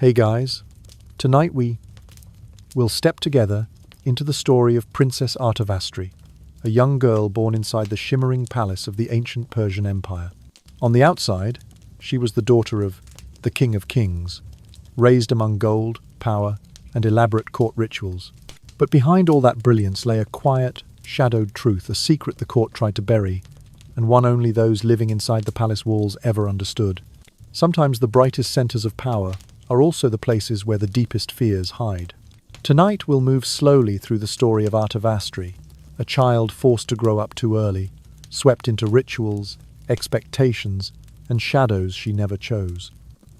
Hey guys, tonight we will step together into the story of Princess Artavastri, a young girl born inside the shimmering palace of the ancient Persian Empire. On the outside, she was the daughter of the King of Kings, raised among gold, power, and elaborate court rituals. But behind all that brilliance lay a quiet, shadowed truth, a secret the court tried to bury, and one only those living inside the palace walls ever understood. Sometimes the brightest centers of power are also the places where the deepest fears hide. Tonight we'll move slowly through the story of Artavastri, a child forced to grow up too early, swept into rituals, expectations, and shadows she never chose.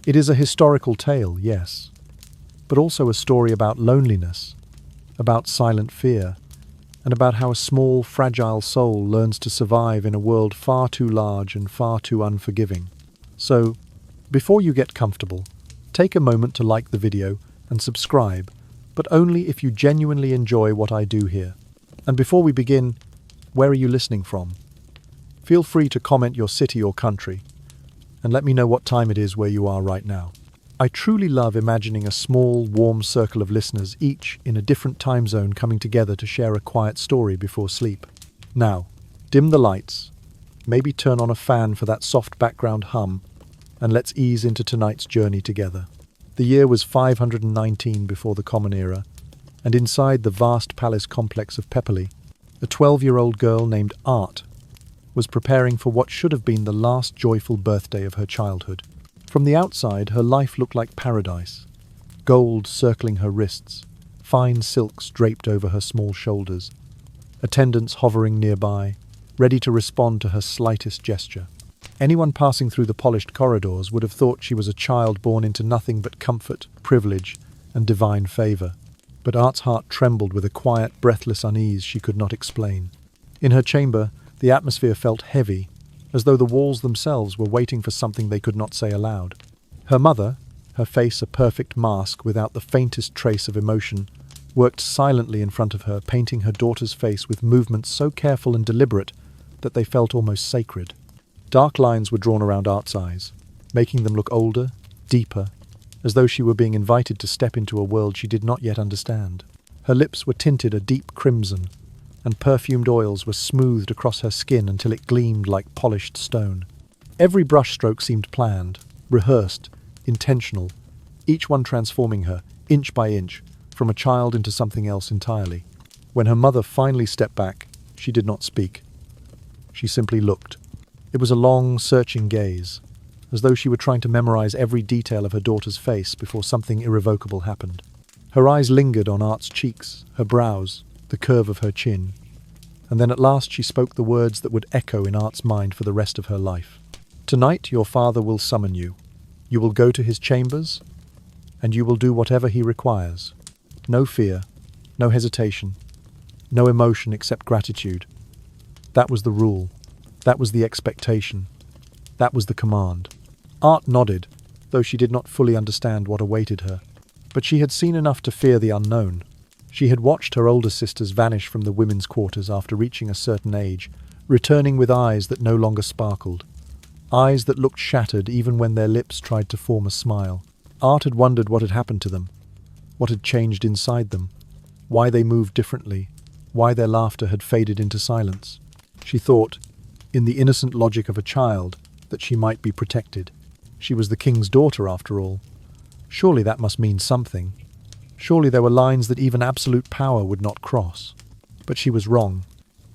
It is a historical tale, yes, but also a story about loneliness, about silent fear, and about how a small, fragile soul learns to survive in a world far too large and far too unforgiving. So, before you get comfortable, take a moment to like the video and subscribe, but only if you genuinely enjoy what I do here. And before we begin, where are you listening from? Feel free to comment your city or country, and let me know what time it is where you are right now. I truly love imagining a small, warm circle of listeners, each in a different time zone, coming together to share a quiet story before sleep. Now, dim the lights, maybe turn on a fan for that soft background hum, and let's ease into tonight's journey together. The year was 519 before the Common Era, and inside the vast palace complex of Pepperley, a 12-year-old girl named Art was preparing for what should have been the last joyful birthday of her childhood. From the outside, her life looked like paradise. Gold circling her wrists, fine silks draped over her small shoulders, attendants hovering nearby, ready to respond to her slightest gesture. Anyone passing through the polished corridors would have thought she was a child born into nothing but comfort, privilege, and divine favor. But Art's heart trembled with a quiet, breathless unease she could not explain. In her chamber, the atmosphere felt heavy, as though the walls themselves were waiting for something they could not say aloud. Her mother, her face a perfect mask without the faintest trace of emotion, worked silently in front of her, painting her daughter's face with movements so careful and deliberate that they felt almost sacred. Dark lines were drawn around Art's eyes, making them look older, deeper, as though she were being invited to step into a world she did not yet understand. Her lips were tinted a deep crimson, and perfumed oils were smoothed across her skin until it gleamed like polished stone. Every brushstroke seemed planned, rehearsed, intentional, each one transforming her, inch by inch, from a child into something else entirely. When her mother finally stepped back, she did not speak. She simply looked. It was a long, searching gaze, as though she were trying to memorize every detail of her daughter's face before something irrevocable happened. Her eyes lingered on Art's cheeks, her brows, the curve of her chin, and then at last she spoke the words that would echo in Art's mind for the rest of her life. Tonight your father will summon you. You will go to his chambers, and you will do whatever he requires. No fear, no hesitation, no emotion except gratitude. That was the rule. That was the expectation. That was the command. Art nodded, though she did not fully understand what awaited her. But she had seen enough to fear the unknown. She had watched her older sisters vanish from the women's quarters after reaching a certain age, returning with eyes that no longer sparkled. Eyes that looked shattered even when their lips tried to form a smile. Art had wondered what had happened to them, what had changed inside them, why they moved differently, why their laughter had faded into silence. She thought, in the innocent logic of a child, that she might be protected. She was the king's daughter, after all. Surely that must mean something. Surely there were lines that even absolute power would not cross. But she was wrong.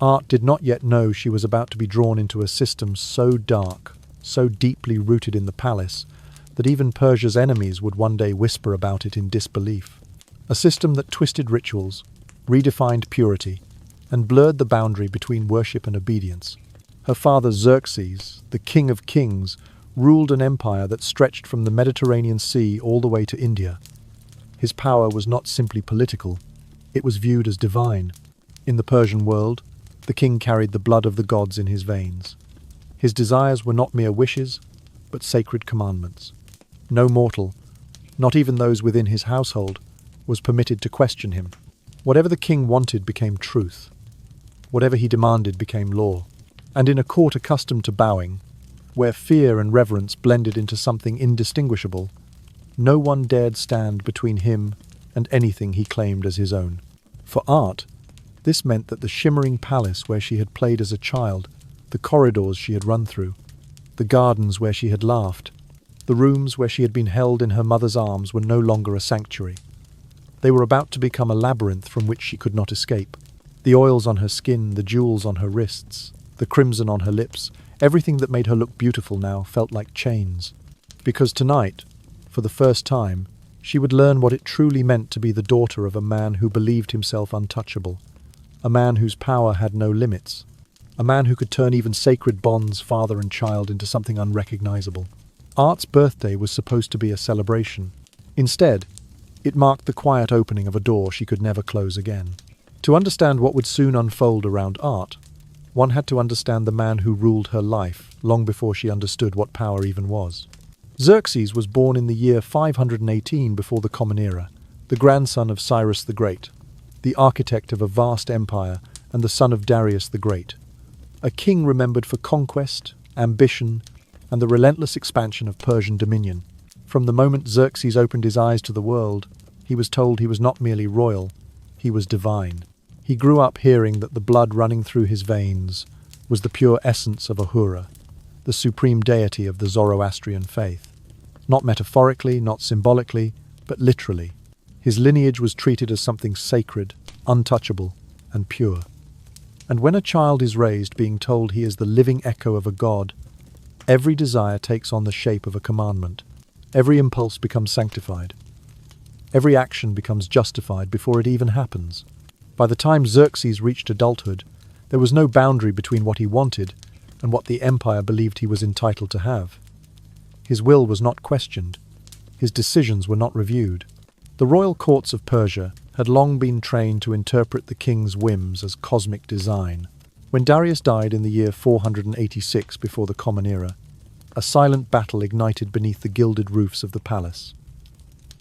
Art did not yet know she was about to be drawn into a system so dark, so deeply rooted in the palace, that even Persia's enemies would one day whisper about it in disbelief. A system that twisted rituals, redefined purity, and blurred the boundary between worship and obedience. Her father Xerxes, the King of Kings, ruled an empire that stretched from the Mediterranean Sea all the way to India. His power was not simply political, it was viewed as divine. In the Persian world, the king carried the blood of the gods in his veins. His desires were not mere wishes, but sacred commandments. No mortal, not even those within his household, was permitted to question him. Whatever the king wanted became truth. Whatever he demanded became law. And in a court accustomed to bowing, where fear and reverence blended into something indistinguishable, No one dared stand between him and anything he claimed as his own. For Art, this meant that the shimmering palace where she had played as a child, the corridors she had run through, the gardens where she had laughed, the rooms where she had been held in her mother's arms were no longer a sanctuary. They were about to become a labyrinth from which she could not escape. The oils on her skin, the jewels on her wrists, the crimson on her lips, everything that made her look beautiful now felt like chains. Because tonight, for the first time, she would learn what it truly meant to be the daughter of a man who believed himself untouchable, a man whose power had no limits, a man who could turn even sacred bonds, father and child, into something unrecognizable. Art's birthday was supposed to be a celebration. Instead, it marked the quiet opening of a door she could never close again. To understand what would soon unfold around Art, one had to understand the man who ruled her life long before she understood what power even was. Xerxes was born in the year 518 before the Common Era, the grandson of Cyrus the Great, the architect of a vast empire and the son of Darius the Great, a king remembered for conquest, ambition, and the relentless expansion of Persian dominion. From the moment Xerxes opened his eyes to the world, he was told he was not merely royal, he was divine. He grew up hearing that the blood running through his veins was the pure essence of Ahura, the supreme deity of the Zoroastrian faith. Not metaphorically, not symbolically, but literally. His lineage was treated as something sacred, untouchable, and pure. And when a child is raised being told he is the living echo of a god, every desire takes on the shape of a commandment. Every impulse becomes sanctified. Every action becomes justified before it even happens. By the time Xerxes reached adulthood, there was no boundary between what he wanted and what the empire believed he was entitled to have. His will was not questioned. His decisions were not reviewed. The royal courts of Persia had long been trained to interpret the king's whims as cosmic design. When Darius died in the year 486 before the Common Era, a silent battle ignited beneath the gilded roofs of the palace.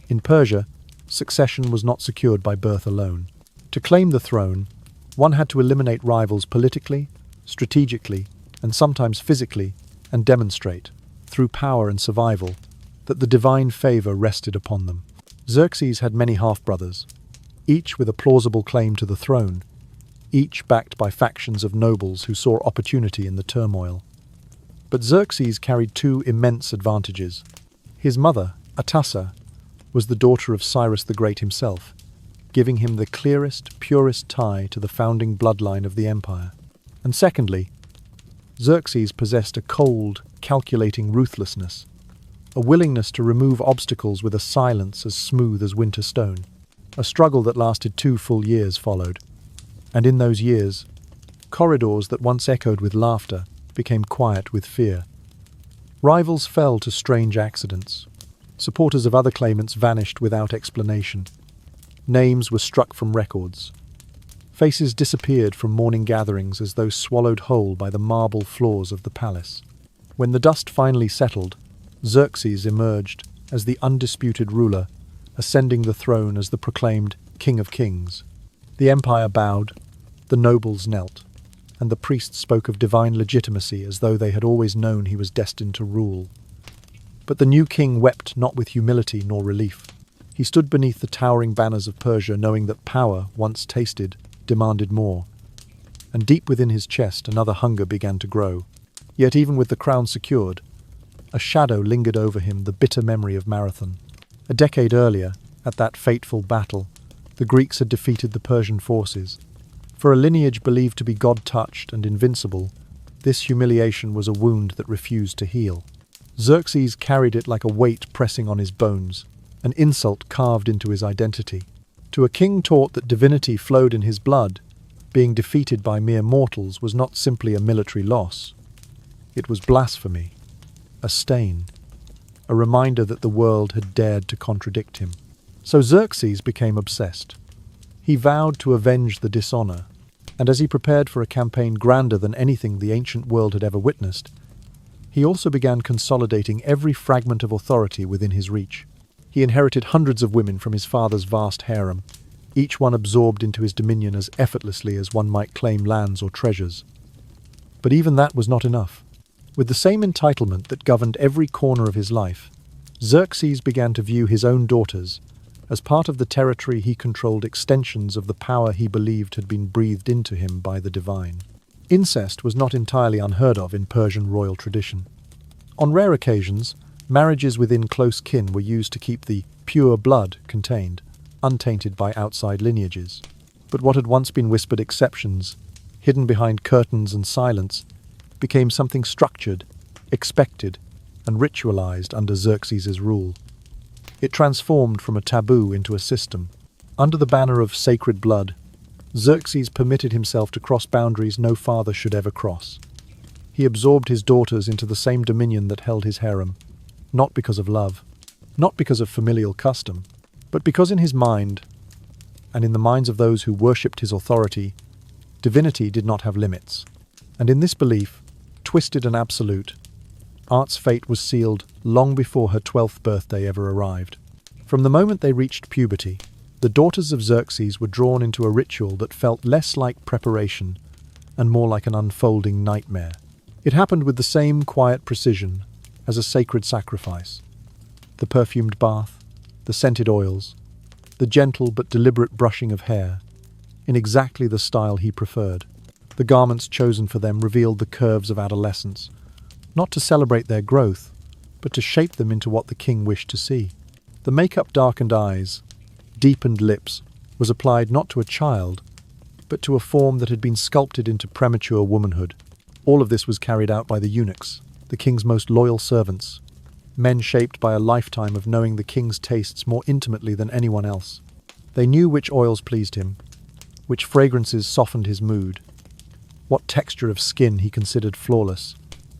In Persia, succession was not secured by birth alone. To claim the throne, one had to eliminate rivals politically, strategically, and sometimes physically, and demonstrate, through power and survival, that the divine favor rested upon them. Xerxes had many half-brothers, each with a plausible claim to the throne, each backed by factions of nobles who saw opportunity in the turmoil. But Xerxes carried two immense advantages. His mother, Atassa, was the daughter of Cyrus the Great himself, giving him the clearest, purest tie to the founding bloodline of the empire. And secondly, Xerxes possessed a cold, calculating ruthlessness, a willingness to remove obstacles with a silence as smooth as winter stone. A struggle that lasted 2 full years followed, and in those years, corridors that once echoed with laughter became quiet with fear. Rivals fell to strange accidents. Supporters of other claimants vanished without explanation. Names were struck from records. Faces disappeared from morning gatherings as though swallowed whole by the marble floors of the palace. When the dust finally settled, Xerxes emerged as the undisputed ruler, ascending the throne as the proclaimed King of Kings. The empire bowed, the nobles knelt, and the priests spoke of divine legitimacy as though they had always known he was destined to rule. But the new king wept not with humility nor relief. He stood beneath the towering banners of Persia, knowing that power, once tasted, demanded more. And deep within his chest another hunger began to grow. Yet even with the crown secured, a shadow lingered over him, the bitter memory of Marathon. A decade earlier, at that fateful battle, the Greeks had defeated the Persian forces. For a lineage believed to be God-touched and invincible, this humiliation was a wound that refused to heal. Xerxes carried it like a weight pressing on his bones, an insult carved into his identity. To a king taught that divinity flowed in his blood, being defeated by mere mortals was not simply a military loss. It was blasphemy, a stain, a reminder that the world had dared to contradict him. So Xerxes became obsessed. He vowed to avenge the dishonor, and as he prepared for a campaign grander than anything the ancient world had ever witnessed, he also began consolidating every fragment of authority within his reach. He inherited hundreds of women from his father's vast harem, each one absorbed into his dominion as effortlessly as one might claim lands or treasures. But even that was not enough. With the same entitlement that governed every corner of his life, Xerxes began to view his own daughters as part of the territory he controlled, extensions of the power he believed had been breathed into him by the divine. Incest was not entirely unheard of in Persian royal tradition. On rare occasions, marriages within close kin were used to keep the pure blood contained, untainted by outside lineages. But what had once been whispered exceptions, hidden behind curtains and silence, became something structured, expected, and ritualized under Xerxes' rule. It transformed from a taboo into a system. Under the banner of sacred blood, Xerxes permitted himself to cross boundaries no father should ever cross. He absorbed his daughters into the same dominion that held his harem, not because of love, not because of familial custom, but because in his mind, and in the minds of those who worshipped his authority, divinity did not have limits. And in this belief, twisted and absolute, Art's fate was sealed long before her 12th birthday ever arrived. From the moment they reached puberty, the daughters of Xerxes were drawn into a ritual that felt less like preparation and more like an unfolding nightmare. It happened with the same quiet precision as a sacred sacrifice. The perfumed bath, the scented oils, the gentle but deliberate brushing of hair, in exactly the style he preferred. The garments chosen for them revealed the curves of adolescence, not to celebrate their growth, but to shape them into what the king wished to see. The makeup darkened eyes, deepened lips, was applied not to a child, but to a form that had been sculpted into premature womanhood. All of this was carried out by the eunuchs, the king's most loyal servants, men shaped by a lifetime of knowing the king's tastes more intimately than anyone else. They knew which oils pleased him, which fragrances softened his mood, what texture of skin he considered flawless,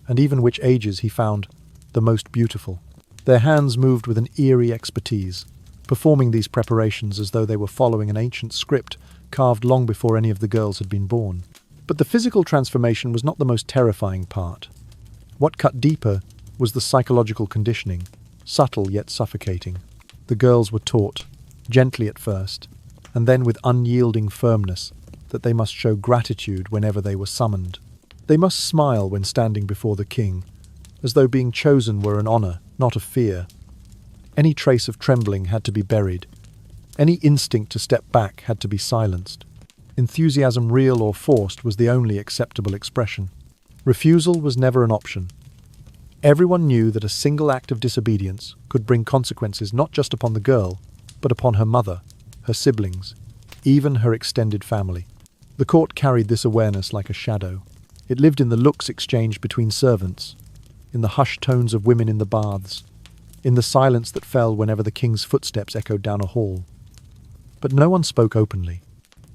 and even which ages he found the most beautiful. Their hands moved with an eerie expertise, performing these preparations as though they were following an ancient script carved long before any of the girls had been born. But the physical transformation was not the most terrifying part. What cut deeper was the psychological conditioning, subtle yet suffocating. The girls were taught, gently at first, and then with unyielding firmness, that they must show gratitude whenever they were summoned. They must smile when standing before the king, as though being chosen were an honor, not a fear. Any trace of trembling had to be buried. Any instinct to step back had to be silenced. Enthusiasm, real or forced, was the only acceptable expression. Refusal was never an option. Everyone knew that a single act of disobedience could bring consequences not just upon the girl, but upon her mother, her siblings, even her extended family. The court carried this awareness like a shadow. It lived in the looks exchanged between servants, in the hushed tones of women in the baths, in the silence that fell whenever the king's footsteps echoed down a hall. But no one spoke openly.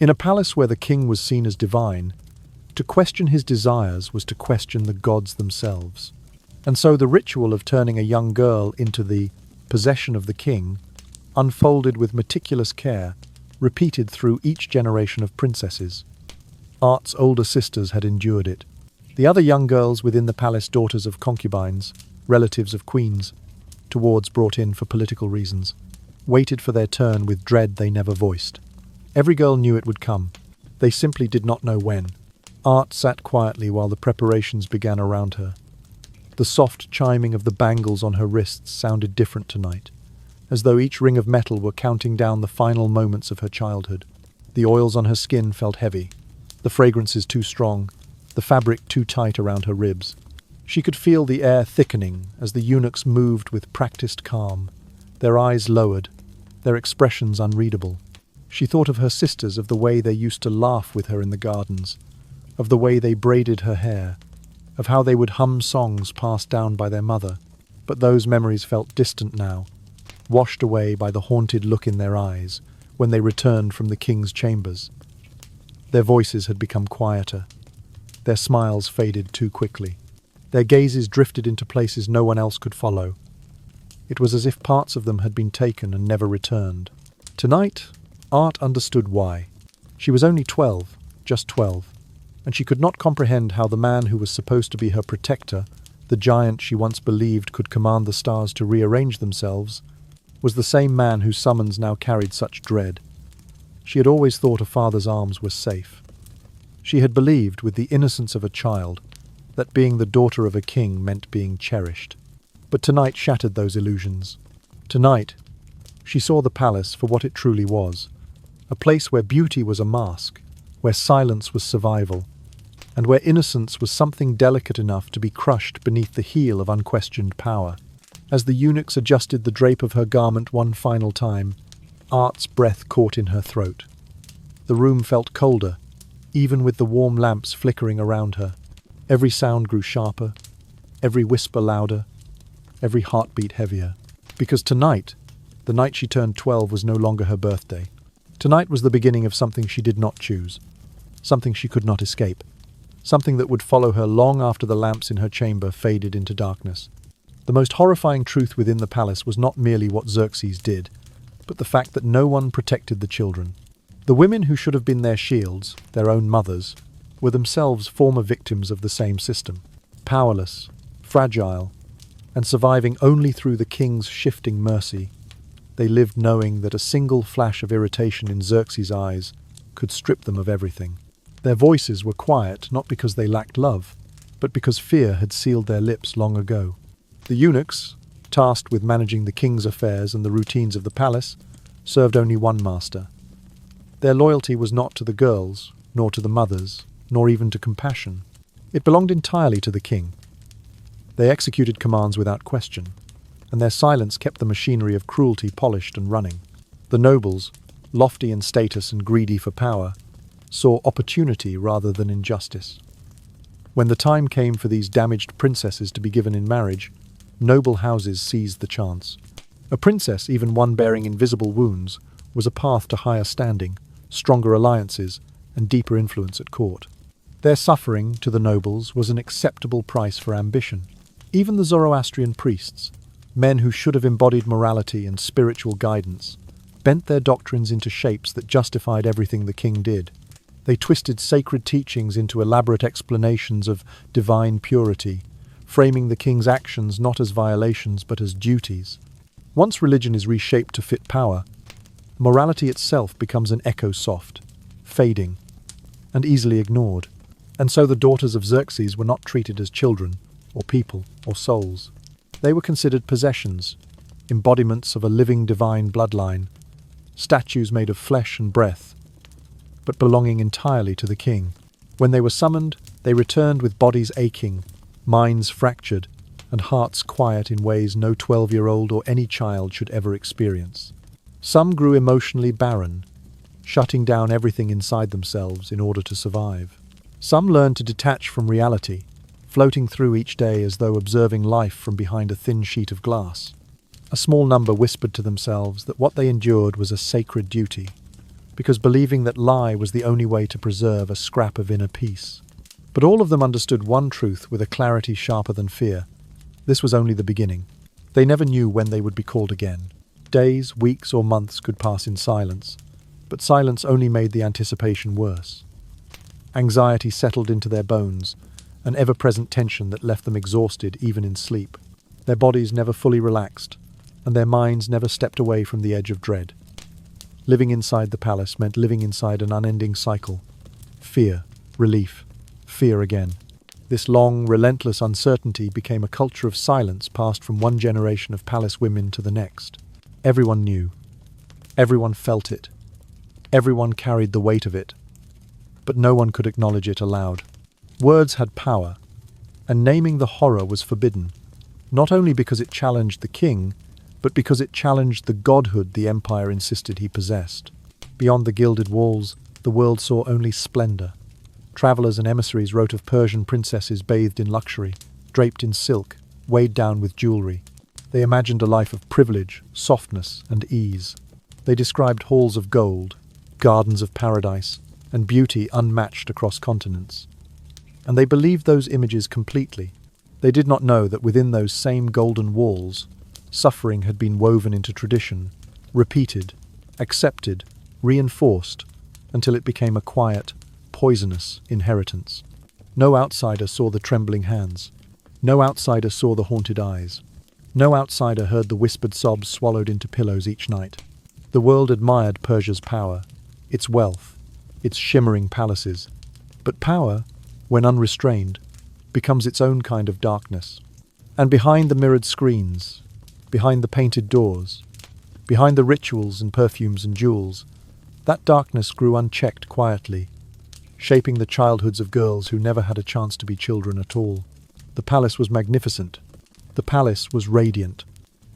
In a palace where the king was seen as divine, to question his desires was to question the gods themselves. And so the ritual of turning a young girl into the possession of the king unfolded with meticulous care, repeated through each generation of princesses. Art's older sisters had endured it. The other young girls within the palace, daughters of concubines, relatives of queens, wards brought in for political reasons, waited for their turn with dread they never voiced. Every girl knew it would come. They simply did not know when. Art sat quietly while the preparations began around her. The soft chiming of the bangles on her wrists sounded different tonight, as though each ring of metal were counting down the final moments of her childhood. The oils on her skin felt heavy, the fragrances too strong, the fabric too tight around her ribs. She could feel the air thickening as the eunuchs moved with practiced calm, their eyes lowered, their expressions unreadable. She thought of her sisters, of the way they used to laugh with her in the gardens, of the way they braided her hair, of how they would hum songs passed down by their mother. But those memories felt distant now, washed away by the haunted look in their eyes when they returned from the king's chambers. Their voices had become quieter. Their smiles faded too quickly. Their gazes drifted into places no one else could follow. It was as if parts of them had been taken and never returned. Tonight, Art understood why. She was only 12, just 12, and she could not comprehend how the man who was supposed to be her protector, the giant she once believed could command the stars to rearrange themselves, was the same man whose summons now carried such dread. She had always thought a father's arms were safe. She had believed, with the innocence of a child, that being the daughter of a king meant being cherished. But tonight shattered those illusions. Tonight, she saw the palace for what it truly was, a place where beauty was a mask, where silence was survival, and where innocence was something delicate enough to be crushed beneath the heel of unquestioned power. As the eunuchs adjusted the drape of her garment one final time, Art's breath caught in her throat. The room felt colder, even with the warm lamps flickering around her. Every sound grew sharper, every whisper louder, every heartbeat heavier. Because tonight, the night she turned 12, was no longer her birthday. Tonight was the beginning of something she did not choose, something she could not escape, something that would follow her long after the lamps in her chamber faded into darkness. The most horrifying truth within the palace was not merely what Xerxes did, but the fact that no one protected the children. The women who should have been their shields, their own mothers, were themselves former victims of the same system. Powerless, fragile, and surviving only through the king's shifting mercy, they lived knowing that a single flash of irritation in Xerxes' eyes could strip them of everything. Their voices were quiet not because they lacked love, but because fear had sealed their lips long ago. The eunuchs, tasked with managing the king's affairs and the routines of the palace, served only one master. Their loyalty was not to the girls, nor to the mothers, nor even to compassion. It belonged entirely to the king. They executed commands without question, and their silence kept the machinery of cruelty polished and running. The nobles, lofty in status and greedy for power, saw opportunity rather than injustice. When the time came for these damaged princesses to be given in marriage, noble houses seized the chance. A princess, even one bearing invisible wounds, was a path to higher standing, stronger alliances, and deeper influence at court. Their suffering, to the nobles, was an acceptable price for ambition. Even the Zoroastrian priests, men who should have embodied morality and spiritual guidance, bent their doctrines into shapes that justified everything the king did. They twisted sacred teachings into elaborate explanations of divine purity, framing the king's actions not as violations but as duties. Once religion is reshaped to fit power, morality itself becomes an echo soft, fading, and easily ignored. And so the daughters of Xerxes were not treated as children, or people, or souls. They were considered possessions, embodiments of a living divine bloodline, statues made of flesh and breath, but belonging entirely to the king. When they were summoned, they returned with bodies aching, minds fractured, and hearts quiet in ways no 12-year-old or any child should ever experience. Some grew emotionally barren, shutting down everything inside themselves in order to survive. Some learned to detach from reality, floating through each day as though observing life from behind a thin sheet of glass. A small number whispered to themselves that what they endured was a sacred duty, because believing that lie was the only way to preserve a scrap of inner peace. But all of them understood one truth with a clarity sharper than fear. This was only the beginning. They never knew when they would be called again. Days, weeks, or months could pass in silence, but silence only made the anticipation worse. Anxiety settled into their bones, an ever-present tension that left them exhausted even in sleep. Their bodies never fully relaxed, and their minds never stepped away from the edge of dread. Living inside the palace meant living inside an unending cycle. Fear, relief, fear again. This long, relentless uncertainty became a culture of silence passed from one generation of palace women to the next. Everyone knew. Everyone felt it. Everyone carried the weight of it. But no one could acknowledge it aloud. Words had power, and naming the horror was forbidden, not only because it challenged the king, but because it challenged the godhood the empire insisted he possessed. Beyond the gilded walls, the world saw only splendor. Travelers and emissaries wrote of Persian princesses bathed in luxury, draped in silk, weighed down with jewelry. They imagined a life of privilege, softness, and ease. They described halls of gold, gardens of paradise, and beauty unmatched across continents. And they believed those images completely. They did not know that within those same golden walls, suffering had been woven into tradition, repeated, accepted, reinforced, until it became a quiet, poisonous inheritance. No outsider saw the trembling hands. No outsider saw the haunted eyes. No outsider heard the whispered sobs swallowed into pillows each night. The world admired Persia's power, its wealth, its shimmering palaces. But power, when unrestrained, becomes its own kind of darkness. And behind the mirrored screens, behind the painted doors, behind the rituals and perfumes and jewels, that darkness grew unchecked quietly, shaping the childhoods of girls who never had a chance to be children at all. The palace was magnificent. The palace was radiant.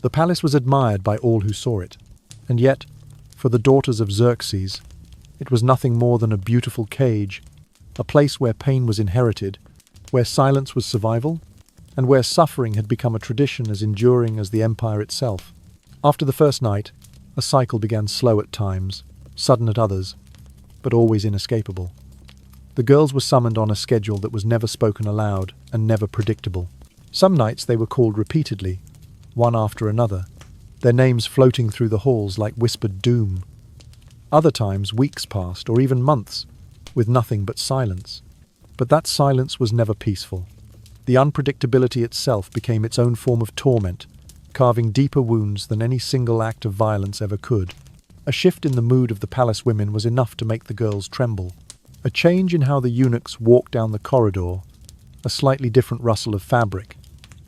The palace was admired by all who saw it. And yet, for the daughters of Xerxes, it was nothing more than a beautiful cage, a place where pain was inherited, where silence was survival, and where suffering had become a tradition as enduring as the empire itself. After the first night, a cycle began, slow at times, sudden at others, but always inescapable. The girls were summoned on a schedule that was never spoken aloud and never predictable. Some nights they were called repeatedly, one after another, their names floating through the halls like whispered doom. Other times weeks passed, or even months, with nothing but silence. But that silence was never peaceful. The unpredictability itself became its own form of torment, carving deeper wounds than any single act of violence ever could. A shift in the mood of the palace women was enough to make the girls tremble. A change in how the eunuchs walked down the corridor, a slightly different rustle of fabric,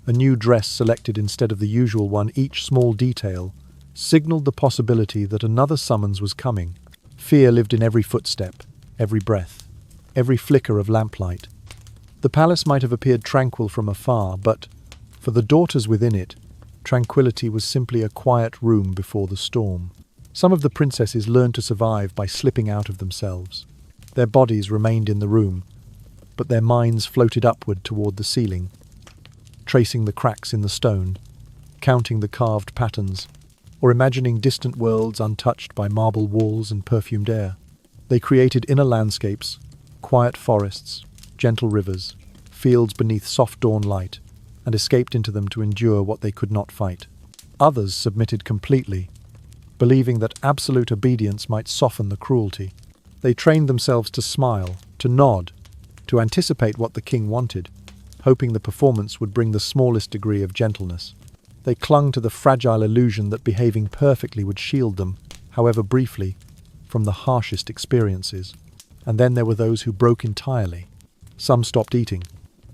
a new dress selected instead of the usual one, each small detail signaled the possibility that another summons was coming. Fear lived in every footstep, every breath, every flicker of lamplight. The palace might have appeared tranquil from afar, but, for the daughters within it, tranquility was simply a quiet room before the storm. Some of the princesses learned to survive by slipping out of themselves. Their bodies remained in the room, but their minds floated upward toward the ceiling, tracing the cracks in the stone, counting the carved patterns, or imagining distant worlds untouched by marble walls and perfumed air. They created inner landscapes, quiet forests, gentle rivers, fields beneath soft dawn light, and escaped into them to endure what they could not fight. Others submitted completely, believing that absolute obedience might soften the cruelty. They trained themselves to smile, to nod, to anticipate what the king wanted, hoping the performance would bring the smallest degree of gentleness. They clung to the fragile illusion that behaving perfectly would shield them, however briefly, from the harshest experiences. And then there were those who broke entirely. Some stopped eating,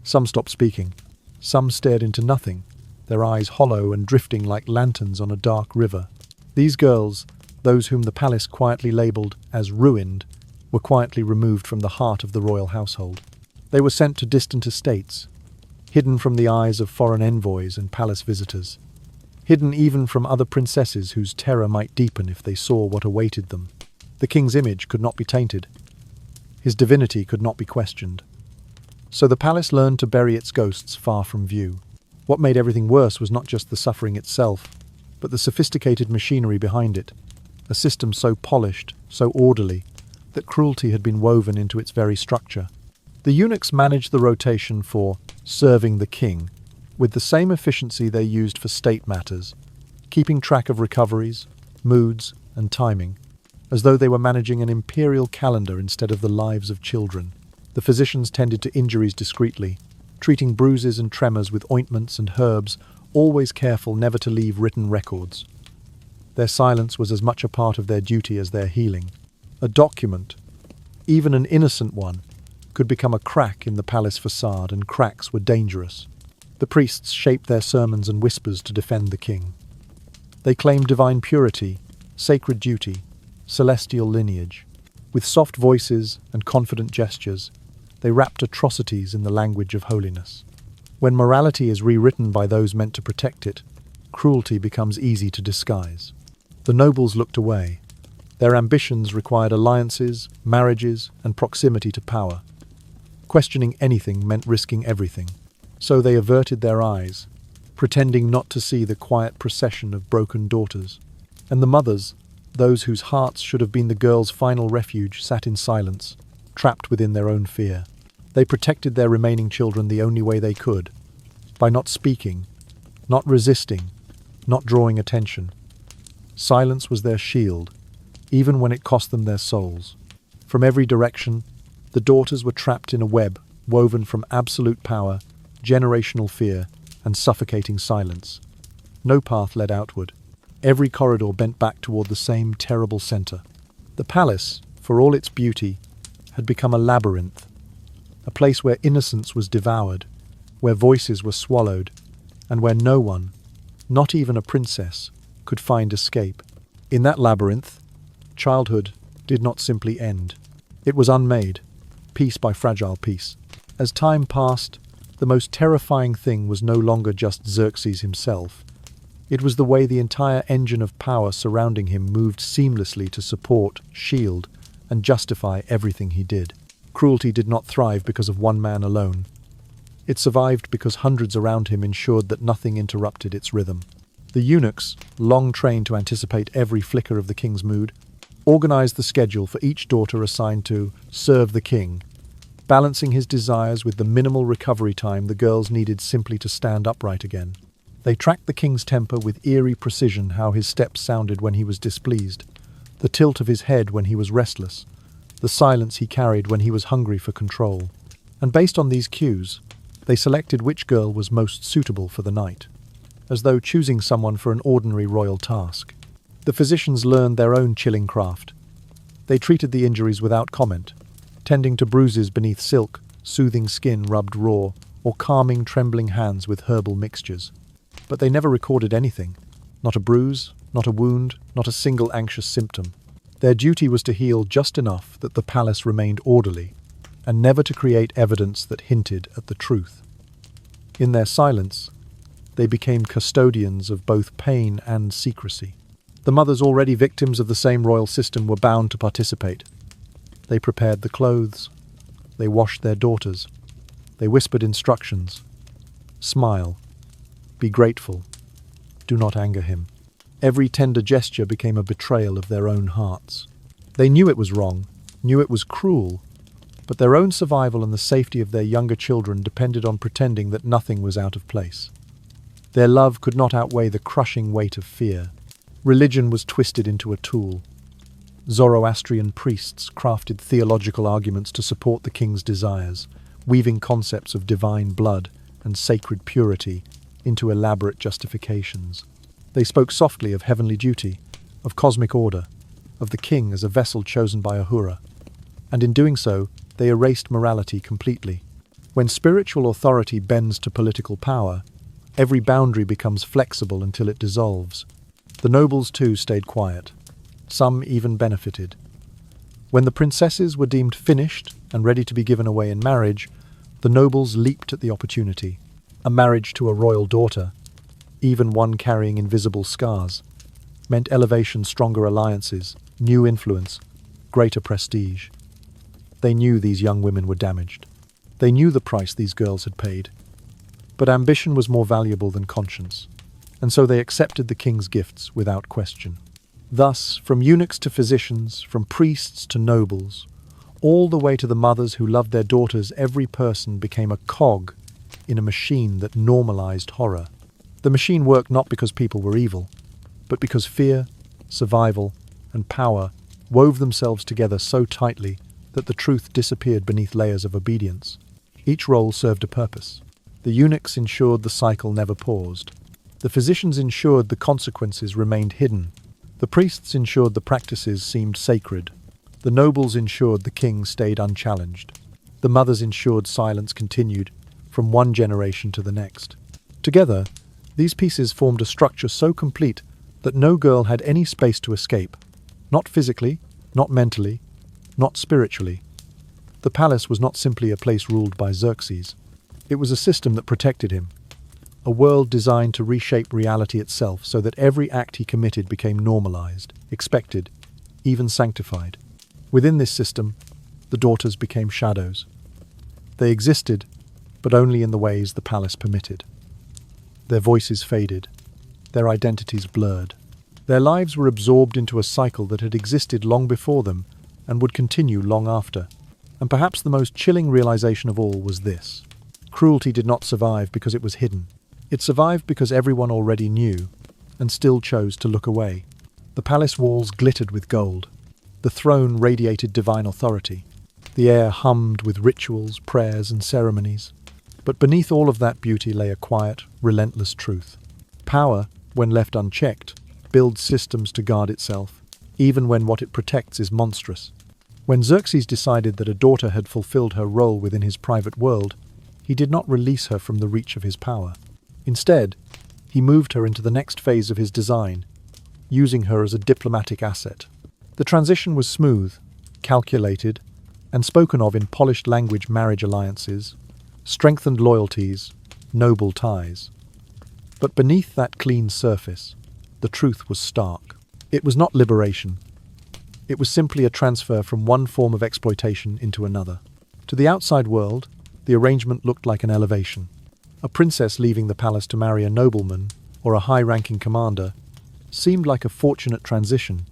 some stopped speaking, some stared into nothing, their eyes hollow and drifting like lanterns on a dark river. These girls, those whom the palace quietly labelled as ruined, were quietly removed from the heart of the royal household. They were sent to distant estates, hidden from the eyes of foreign envoys and palace visitors, hidden even from other princesses whose terror might deepen if they saw what awaited them. The king's image could not be tainted. His divinity could not be questioned. So the palace learned to bury its ghosts far from view. What made everything worse was not just the suffering itself, but the sophisticated machinery behind it, a system so polished, so orderly, that cruelty had been woven into its very structure. The eunuchs managed the rotation for serving the king with the same efficiency they used for state matters, keeping track of recoveries, moods, and timing, as though they were managing an imperial calendar instead of the lives of children. The physicians tended to injuries discreetly, treating bruises and tremors with ointments and herbs, always careful never to leave written records. Their silence was as much a part of their duty as their healing. A document, even an innocent one, could become a crack in the palace facade, and cracks were dangerous. The priests shaped their sermons and whispers to defend the king. They claimed divine purity, sacred duty, celestial lineage. With soft voices and confident gestures, they wrapped atrocities in the language of holiness. When morality is rewritten by those meant to protect it, cruelty becomes easy to disguise. The nobles looked away. Their ambitions required alliances, marriages, and proximity to power. Questioning anything meant risking everything. So they averted their eyes, pretending not to see the quiet procession of broken daughters. And the mothers, those whose hearts should have been the girls' final refuge, sat in silence, trapped within their own fear. They protected their remaining children the only way they could, by not speaking, not resisting, not drawing attention. Silence was their shield, even when it cost them their souls. From every direction, the daughters were trapped in a web woven from absolute power, generational fear, and suffocating silence. No path led outward. Every corridor bent back toward the same terrible center. The palace, for all its beauty, had become a labyrinth, a place where innocence was devoured, where voices were swallowed, and where no one, not even a princess, could find escape. In that labyrinth, childhood did not simply end. It was unmade, piece by fragile piece. As time passed, the most terrifying thing was no longer just Xerxes himself. It was the way the entire engine of power surrounding him moved seamlessly to support, shield, and justify everything he did. Cruelty did not thrive because of one man alone. It survived because hundreds around him ensured that nothing interrupted its rhythm. The eunuchs, long trained to anticipate every flicker of the king's mood, organized the schedule for each daughter assigned to serve the king, balancing his desires with the minimal recovery time the girls needed simply to stand upright again. They tracked the king's temper with eerie precision, how his steps sounded when he was displeased, the tilt of his head when he was restless, the silence he carried when he was hungry for control. And based on these cues, they selected which girl was most suitable for the night, as though choosing someone for an ordinary royal task. The physicians learned their own chilling craft. They treated the injuries without comment, tending to bruises beneath silk, soothing skin rubbed raw, or calming trembling hands with herbal mixtures. But they never recorded anything. Not a bruise, not a wound, not a single anxious symptom. Their duty was to heal just enough that the palace remained orderly, and never to create evidence that hinted at the truth. In their silence, they became custodians of both pain and secrecy. The mothers, already victims of the same royal system, were bound to participate. They prepared the clothes. They washed their daughters. They whispered instructions. Smile. Be grateful. Do not anger him. Every tender gesture became a betrayal of their own hearts. They knew it was wrong, knew it was cruel, but their own survival and the safety of their younger children depended on pretending that nothing was out of place. Their love could not outweigh the crushing weight of fear. Religion was twisted into a tool. Zoroastrian priests crafted theological arguments to support the king's desires, weaving concepts of divine blood and sacred purity into elaborate justifications. They spoke softly of heavenly duty, of cosmic order, of the king as a vessel chosen by Ahura, and in doing so, they erased morality completely. When spiritual authority bends to political power, every boundary becomes flexible until it dissolves. The nobles, too, stayed quiet. Some even benefited. When the princesses were deemed finished and ready to be given away in marriage, the nobles leaped at the opportunity. A marriage to a royal daughter, even one carrying invisible scars, meant elevation, stronger alliances, new influence, greater prestige. They knew these young women were damaged. They knew the price these girls had paid. But ambition was more valuable than conscience, and so they accepted the king's gifts without question. Thus, from eunuchs to physicians, from priests to nobles, all the way to the mothers who loved their daughters, every person became a cog in a machine that normalized horror. The machine worked not because people were evil, but because fear, survival, and power wove themselves together so tightly that the truth disappeared beneath layers of obedience. Each role served a purpose. The eunuchs ensured the cycle never paused. The physicians ensured the consequences remained hidden. The priests ensured the practices seemed sacred. The nobles ensured the king stayed unchallenged. The mothers ensured silence continued from one generation to the next. Together, these pieces formed a structure so complete that no girl had any space to escape. Not physically, not mentally, not spiritually. The palace was not simply a place ruled by Xerxes. It was a system that protected him. A world designed to reshape reality itself so that every act he committed became normalized, expected, even sanctified. Within this system, the daughters became shadows. They existed, but only in the ways the palace permitted. Their voices faded, their identities blurred. Their lives were absorbed into a cycle that had existed long before them and would continue long after. And perhaps the most chilling realization of all was this. Cruelty did not survive because it was hidden. It survived because everyone already knew, and still chose to look away. The palace walls glittered with gold. The throne radiated divine authority. The air hummed with rituals, prayers, and ceremonies. But beneath all of that beauty lay a quiet, relentless truth. Power, when left unchecked, builds systems to guard itself, even when what it protects is monstrous. When Xerxes decided that a daughter had fulfilled her role within his private world, he did not release her from the reach of his power. Instead, he moved her into the next phase of his design, using her as a diplomatic asset. The transition was smooth, calculated, and spoken of in polished language: marriage alliances, strengthened loyalties, noble ties. But beneath that clean surface, the truth was stark. It was not liberation. It was simply a transfer from one form of exploitation into another. To the outside world, the arrangement looked like an elevation. A princess leaving the palace to marry a nobleman or a high-ranking commander seemed like a fortunate transition,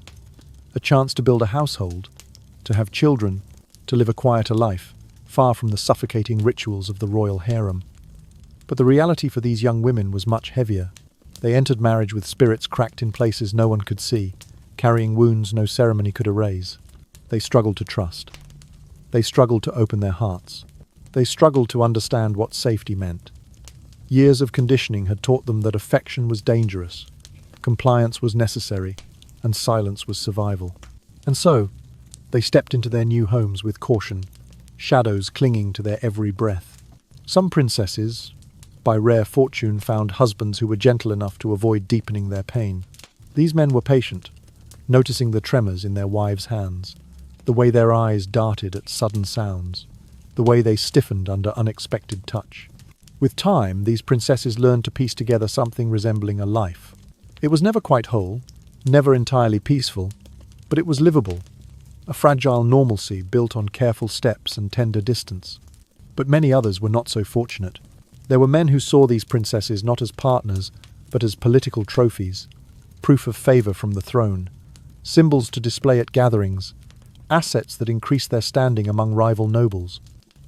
a chance to build a household, to have children, to live a quieter life, far from the suffocating rituals of the royal harem. But the reality for these young women was much heavier. They entered marriage with spirits cracked in places no one could see, carrying wounds no ceremony could erase. They struggled to trust. They struggled to open their hearts. They struggled to understand what safety meant. Years of conditioning had taught them that affection was dangerous, compliance was necessary, and silence was survival. And so, they stepped into their new homes with caution, shadows clinging to their every breath. Some princesses, by rare fortune, found husbands who were gentle enough to avoid deepening their pain. These men were patient, noticing the tremors in their wives' hands, the way their eyes darted at sudden sounds, the way they stiffened under unexpected touch. With time, these princesses learned to piece together something resembling a life. It was never quite whole, never entirely peaceful, but it was livable, a fragile normalcy built on careful steps and tender distance. But many others were not so fortunate. There were men who saw these princesses not as partners, but as political trophies, proof of favor from the throne, symbols to display at gatherings, assets that increased their standing among rival nobles.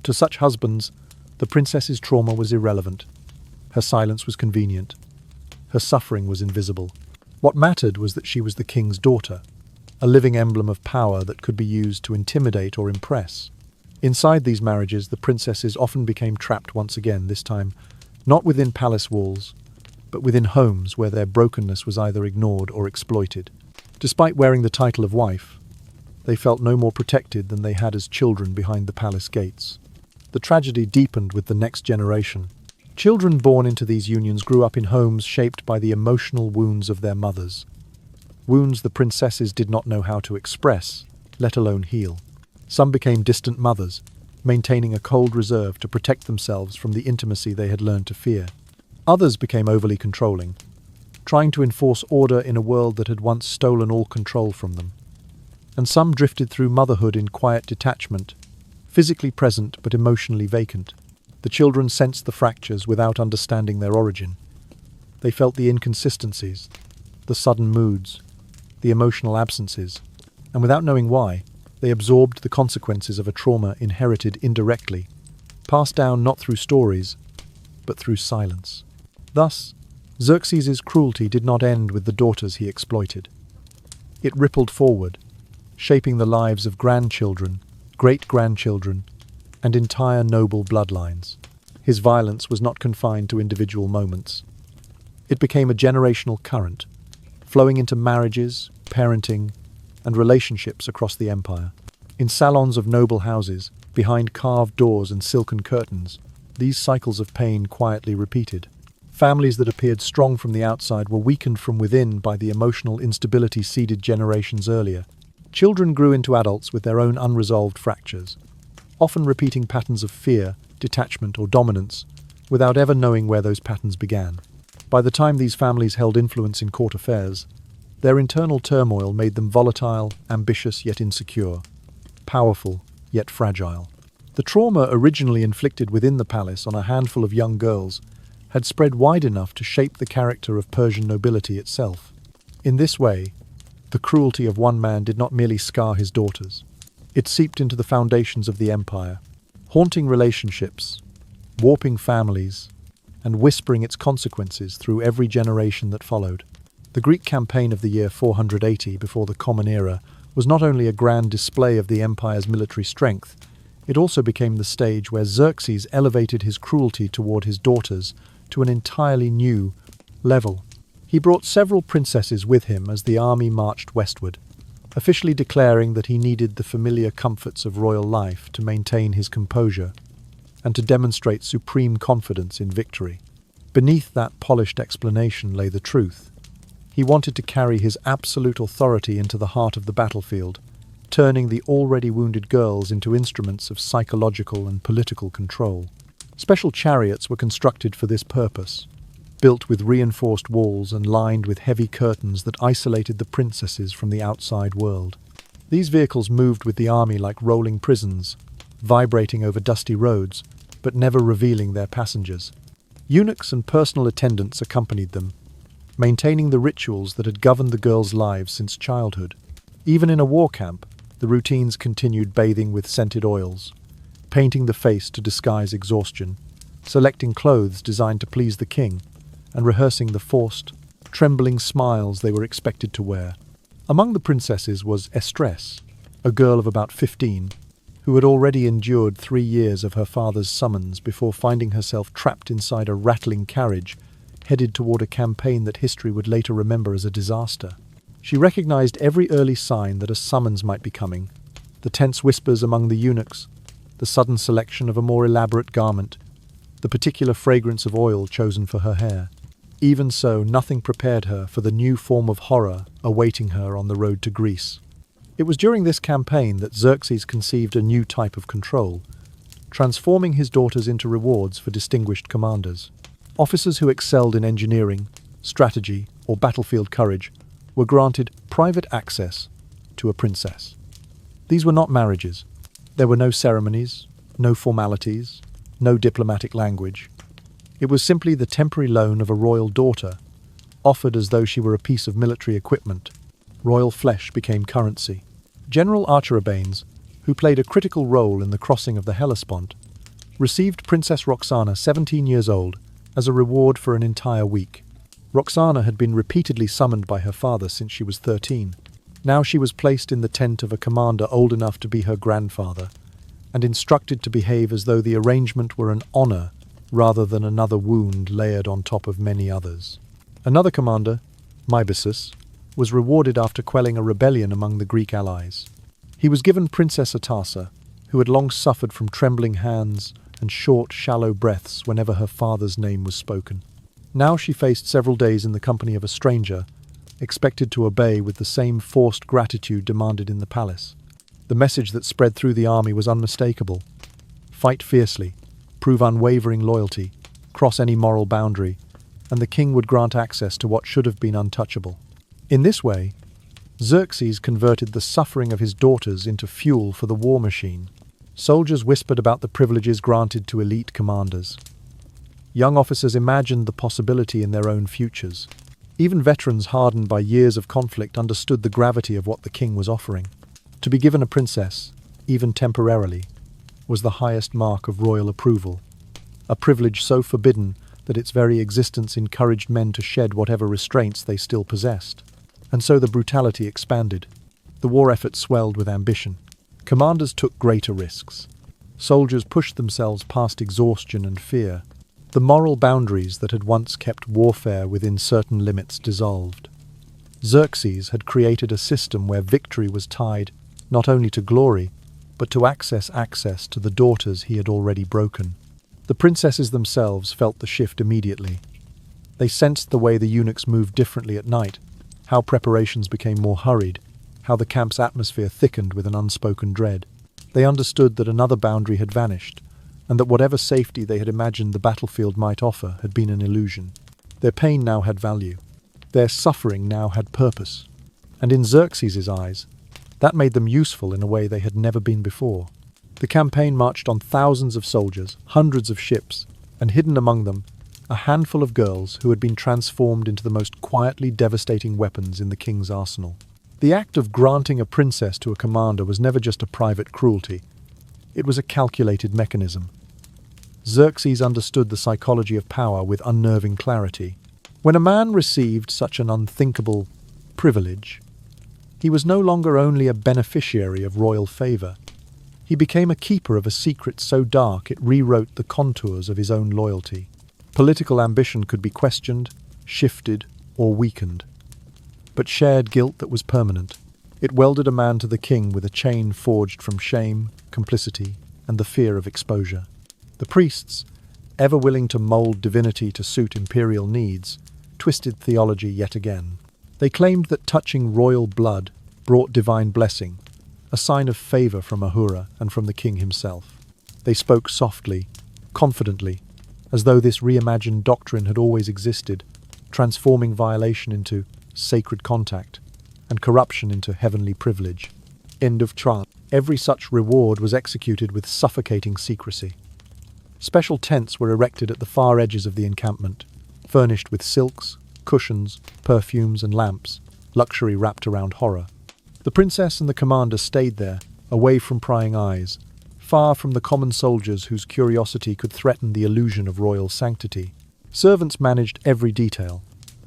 To such husbands, the princess's trauma was irrelevant. Her silence was convenient. Her suffering was invisible. What mattered was that she was the king's daughter, a living emblem of power that could be used to intimidate or impress. Inside these marriages, the princesses often became trapped once again, this time not within palace walls, but within homes where their brokenness was either ignored or exploited. Despite wearing the title of wife, they felt no more protected than they had as children behind the palace gates. The tragedy deepened with the next generation. Children born into these unions grew up in homes shaped by the emotional wounds of their mothers. Wounds the princesses did not know how to express, let alone heal. Some became distant mothers, maintaining a cold reserve to protect themselves from the intimacy they had learned to fear. Others became overly controlling, trying to enforce order in a world that had once stolen all control from them. And some drifted through motherhood in quiet detachment, physically present but emotionally vacant. The children sensed the fractures without understanding their origin. They felt the inconsistencies, the sudden moods, the emotional absences, and without knowing why, they absorbed the consequences of a trauma inherited indirectly, passed down not through stories, but through silence. Thus, Xerxes' cruelty did not end with the daughters he exploited. It rippled forward, shaping the lives of grandchildren, great-grandchildren, and entire noble bloodlines. His violence was not confined to individual moments. It became a generational current, flowing into marriages, parenting, and relationships across the empire. In salons of noble houses, behind carved doors and silken curtains, these cycles of pain quietly repeated. Families that appeared strong from the outside were weakened from within by the emotional instability seeded generations earlier. Children grew into adults with their own unresolved fractures, often repeating patterns of fear, detachment, or dominance, without ever knowing where those patterns began. By the time these families held influence in court affairs, their internal turmoil made them volatile, ambitious yet insecure, powerful yet fragile. The trauma originally inflicted within the palace on a handful of young girls had spread wide enough to shape the character of Persian nobility itself. In this way, the cruelty of one man did not merely scar his daughters. It seeped into the foundations of the empire, haunting relationships, warping families, and whispering its consequences through every generation that followed. The Greek campaign of the year 480 before the Common Era was not only a grand display of the empire's military strength, it also became the stage where Xerxes elevated his cruelty toward his daughters to an entirely new level. He brought several princesses with him as the army marched westward, officially declaring that he needed the familiar comforts of royal life to maintain his composure and to demonstrate supreme confidence in victory. Beneath that polished explanation lay the truth. He wanted to carry his absolute authority into the heart of the battlefield, turning the already wounded girls into instruments of psychological and political control. Special chariots were constructed for this purpose, built with reinforced walls and lined with heavy curtains that isolated the princesses from the outside world. These vehicles moved with the army like rolling prisons, vibrating over dusty roads, but never revealing their passengers. Eunuchs and personal attendants accompanied them, maintaining the rituals that had governed the girls' lives since childhood. Even in a war camp, the routines continued, bathing with scented oils, painting the face to disguise exhaustion, selecting clothes designed to please the king, and rehearsing the forced, trembling smiles they were expected to wear. Among the princesses was Xerxes, a girl of about 15, who had already endured 3 years of her father's summons before finding herself trapped inside a rattling carriage headed toward a campaign that history would later remember as a disaster. She recognized every early sign that a summons might be coming: the tense whispers among the eunuchs, the sudden selection of a more elaborate garment, the particular fragrance of oil chosen for her hair. Even so, nothing prepared her for the new form of horror awaiting her on the road to Greece. It was during this campaign that Xerxes conceived a new type of control, transforming his daughters into rewards for distinguished commanders. Officers who excelled in engineering, strategy, or battlefield courage were granted private access to a princess. These were not marriages. There were no ceremonies, no formalities, no diplomatic language. It was simply the temporary loan of a royal daughter, offered as though she were a piece of military equipment. Royal flesh became currency. General Artavastri, who played a critical role in the crossing of the Hellespont, received Princess Roxana, 17 years old, as a reward for an entire week. Roxana had been repeatedly summoned by her father since she was 13. Now she was placed in the tent of a commander old enough to be her grandfather, and instructed to behave as though the arrangement were an honor rather than another wound layered on top of many others. Another commander, Mybasus, was rewarded after quelling a rebellion among the Greek allies. He was given Princess Atassa, who had long suffered from trembling hands and short, shallow breaths whenever her father's name was spoken. Now she faced several days in the company of a stranger, expected to obey with the same forced gratitude demanded in the palace. The message that spread through the army was unmistakable: fight fiercely, prove unwavering loyalty, cross any moral boundary, and the king would grant access to what should have been untouchable. In this way, Xerxes converted the suffering of his daughters into fuel for the war machine. Soldiers whispered about the privileges granted to elite commanders. Young officers imagined the possibility in their own futures. Even veterans hardened by years of conflict understood the gravity of what the king was offering. To be given a princess, even temporarily, was the highest mark of royal approval, a privilege so forbidden that its very existence encouraged men to shed whatever restraints they still possessed. And so the brutality expanded. The war effort swelled with ambition. Commanders took greater risks. Soldiers pushed themselves past exhaustion and fear. The moral boundaries that had once kept warfare within certain limits dissolved. Xerxes had created a system where victory was tied not only to glory, but to access to the daughters he had already broken. The princesses themselves felt the shift immediately. They sensed the way the eunuchs moved differently at night, how preparations became more hurried, how the camp's atmosphere thickened with an unspoken dread. They understood that another boundary had vanished, and that whatever safety they had imagined the battlefield might offer had been an illusion. Their pain now had value. Their suffering now had purpose. And in Xerxes' eyes, that made them useful in a way they had never been before. The campaign marched on thousands of soldiers, hundreds of ships, and hidden among them, a handful of girls who had been transformed into the most quietly devastating weapons in the king's arsenal. The act of granting a princess to a commander was never just a private cruelty. It was a calculated mechanism. Xerxes understood the psychology of power with unnerving clarity. When a man received such an unthinkable privilege, he was no longer only a beneficiary of royal favor. He became a keeper of a secret so dark it rewrote the contours of his own loyalty. Political ambition could be questioned, shifted, or weakened. But shared guilt that was permanent. It welded a man to the king with a chain forged from shame, complicity, and the fear of exposure. The priests, ever willing to mold divinity to suit imperial needs, twisted theology yet again. They claimed that touching royal blood brought divine blessing, a sign of favor from Ahura and from the king himself. They spoke softly, confidently, as though this reimagined doctrine had always existed, transforming violation into sacred contact and corruption into heavenly privilege. End of chant. Every such reward was executed with suffocating secrecy. Special tents were erected at the far edges of the encampment, furnished with silks, cushions, perfumes and lamps, luxury wrapped around horror. The princess and the commander stayed there, away from prying eyes, far from the common soldiers whose curiosity could threaten the illusion of royal sanctity. Servants managed every detail,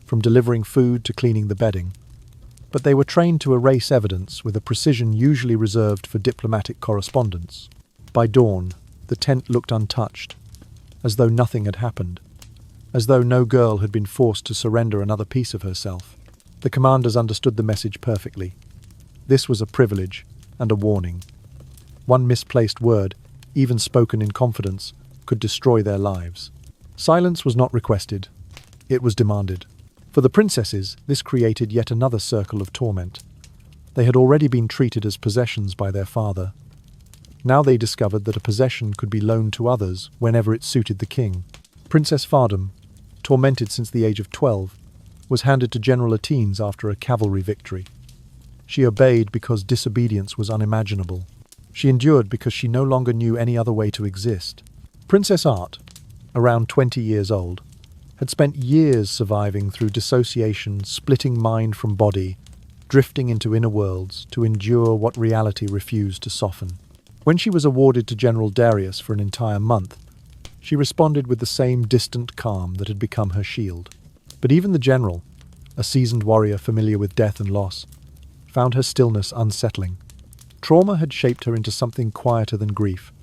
from delivering food to cleaning the bedding, but they were trained to erase evidence with a precision usually reserved for diplomatic correspondence. By dawn, the tent looked untouched, as though nothing had happened, as though no girl had been forced to surrender another piece of herself. The commanders understood the message perfectly. This was a privilege and a warning. One misplaced word, even spoken in confidence, could destroy their lives. Silence was not requested. It was demanded. For the princesses, this created yet another circle of torment. They had already been treated as possessions by their father. Now they discovered that a possession could be loaned to others whenever it suited the king. Princess Fardam, tormented since the age of 12, was handed to General Atenes after a cavalry victory. She obeyed because disobedience was unimaginable. She endured because she no longer knew any other way to exist. Princess Art, around 20 years old, had spent years surviving through dissociation, splitting mind from body, drifting into inner worlds to endure what reality refused to soften. When she was awarded to General Darius for an entire month, she responded with the same distant calm that had become her shield. But even the general, a seasoned warrior familiar with death and loss, found her stillness unsettling. Trauma had shaped her into something quieter than grief,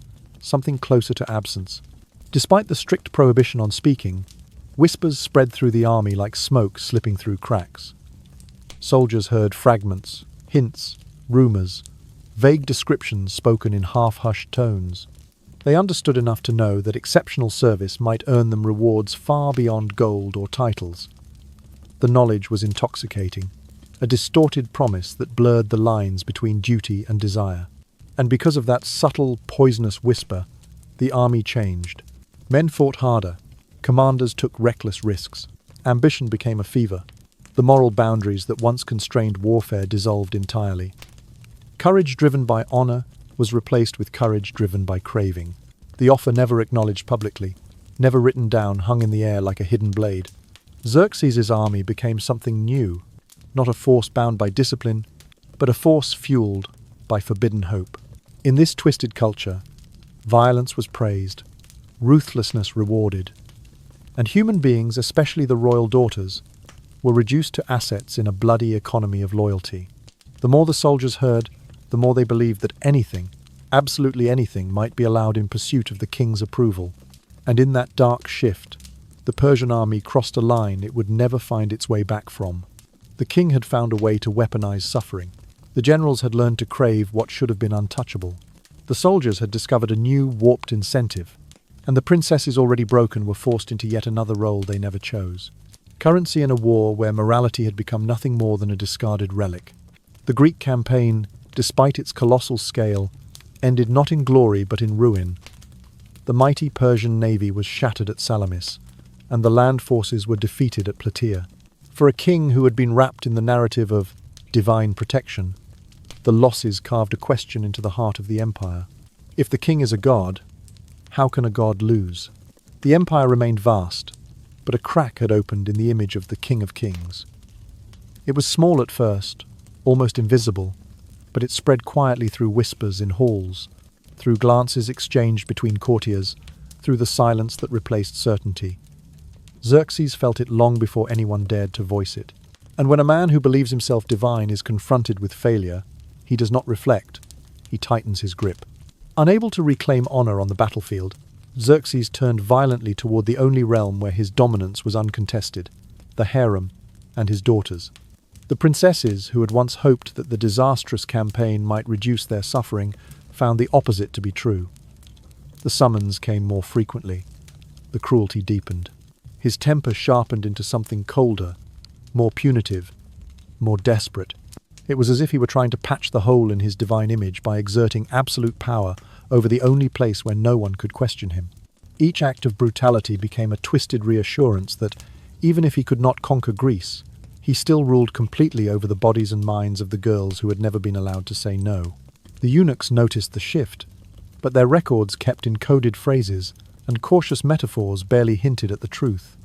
something closer to absence. Despite the strict prohibition on speaking, whispers spread through the army like smoke slipping through cracks. Soldiers heard fragments, hints, rumors, vague descriptions spoken in half-hushed tones. They understood enough to know that exceptional service might earn them rewards far beyond gold or titles. The knowledge was intoxicating, a distorted promise that blurred the lines between duty and desire. And because of that subtle, poisonous whisper, the army changed. Men fought harder. Commanders took reckless risks. Ambition became a fever. The moral boundaries that once constrained warfare dissolved entirely. Courage driven by honor was replaced with courage driven by craving. The offer never acknowledged publicly, never written down, hung in the air like a hidden blade. Xerxes' army became something new, not a force bound by discipline, but a force fueled by forbidden hope. In this twisted culture, violence was praised, ruthlessness rewarded, and human beings, especially the royal daughters, were reduced to assets in a bloody economy of loyalty. The more the soldiers heard, the more they believed that anything, absolutely anything, might be allowed in pursuit of the king's approval. And in that dark shift, the Persian army crossed a line it would never find its way back from. The king had found a way to weaponize suffering. The generals had learned to crave what should have been untouchable. The soldiers had discovered a new, warped incentive, and the princesses already broken were forced into yet another role they never chose. Currency in a war where morality had become nothing more than a discarded relic. The Greek campaign, despite its colossal scale, ended not in glory but in ruin. The mighty Persian navy was shattered at Salamis, and the land forces were defeated at Plataea. For a king who had been wrapped in the narrative of divine protection, the losses carved a question into the heart of the empire. If the king is a god, how can a god lose? The empire remained vast, but a crack had opened in the image of the King of Kings. It was small at first, almost invisible, but it spread quietly through whispers in halls, through glances exchanged between courtiers, through the silence that replaced certainty. Xerxes felt it long before anyone dared to voice it. And when a man who believes himself divine is confronted with failure, he does not reflect, he tightens his grip. Unable to reclaim honor on the battlefield, Xerxes turned violently toward the only realm where his dominance was uncontested, the harem and his daughters. The princesses, who had once hoped that the disastrous campaign might reduce their suffering, found the opposite to be true. The summons came more frequently. the cruelty deepened. His temper sharpened into something colder, more punitive, more desperate. It was as if he were trying to patch the hole in his divine image by exerting absolute power over the only place where no one could question him. Each act of brutality became a twisted reassurance that, even if he could not conquer Greece, he still ruled completely over the bodies and minds of the girls who had never been allowed to say no. The eunuchs noticed the shift, but their records kept encoded phrases and cautious metaphors barely hinted at the truth.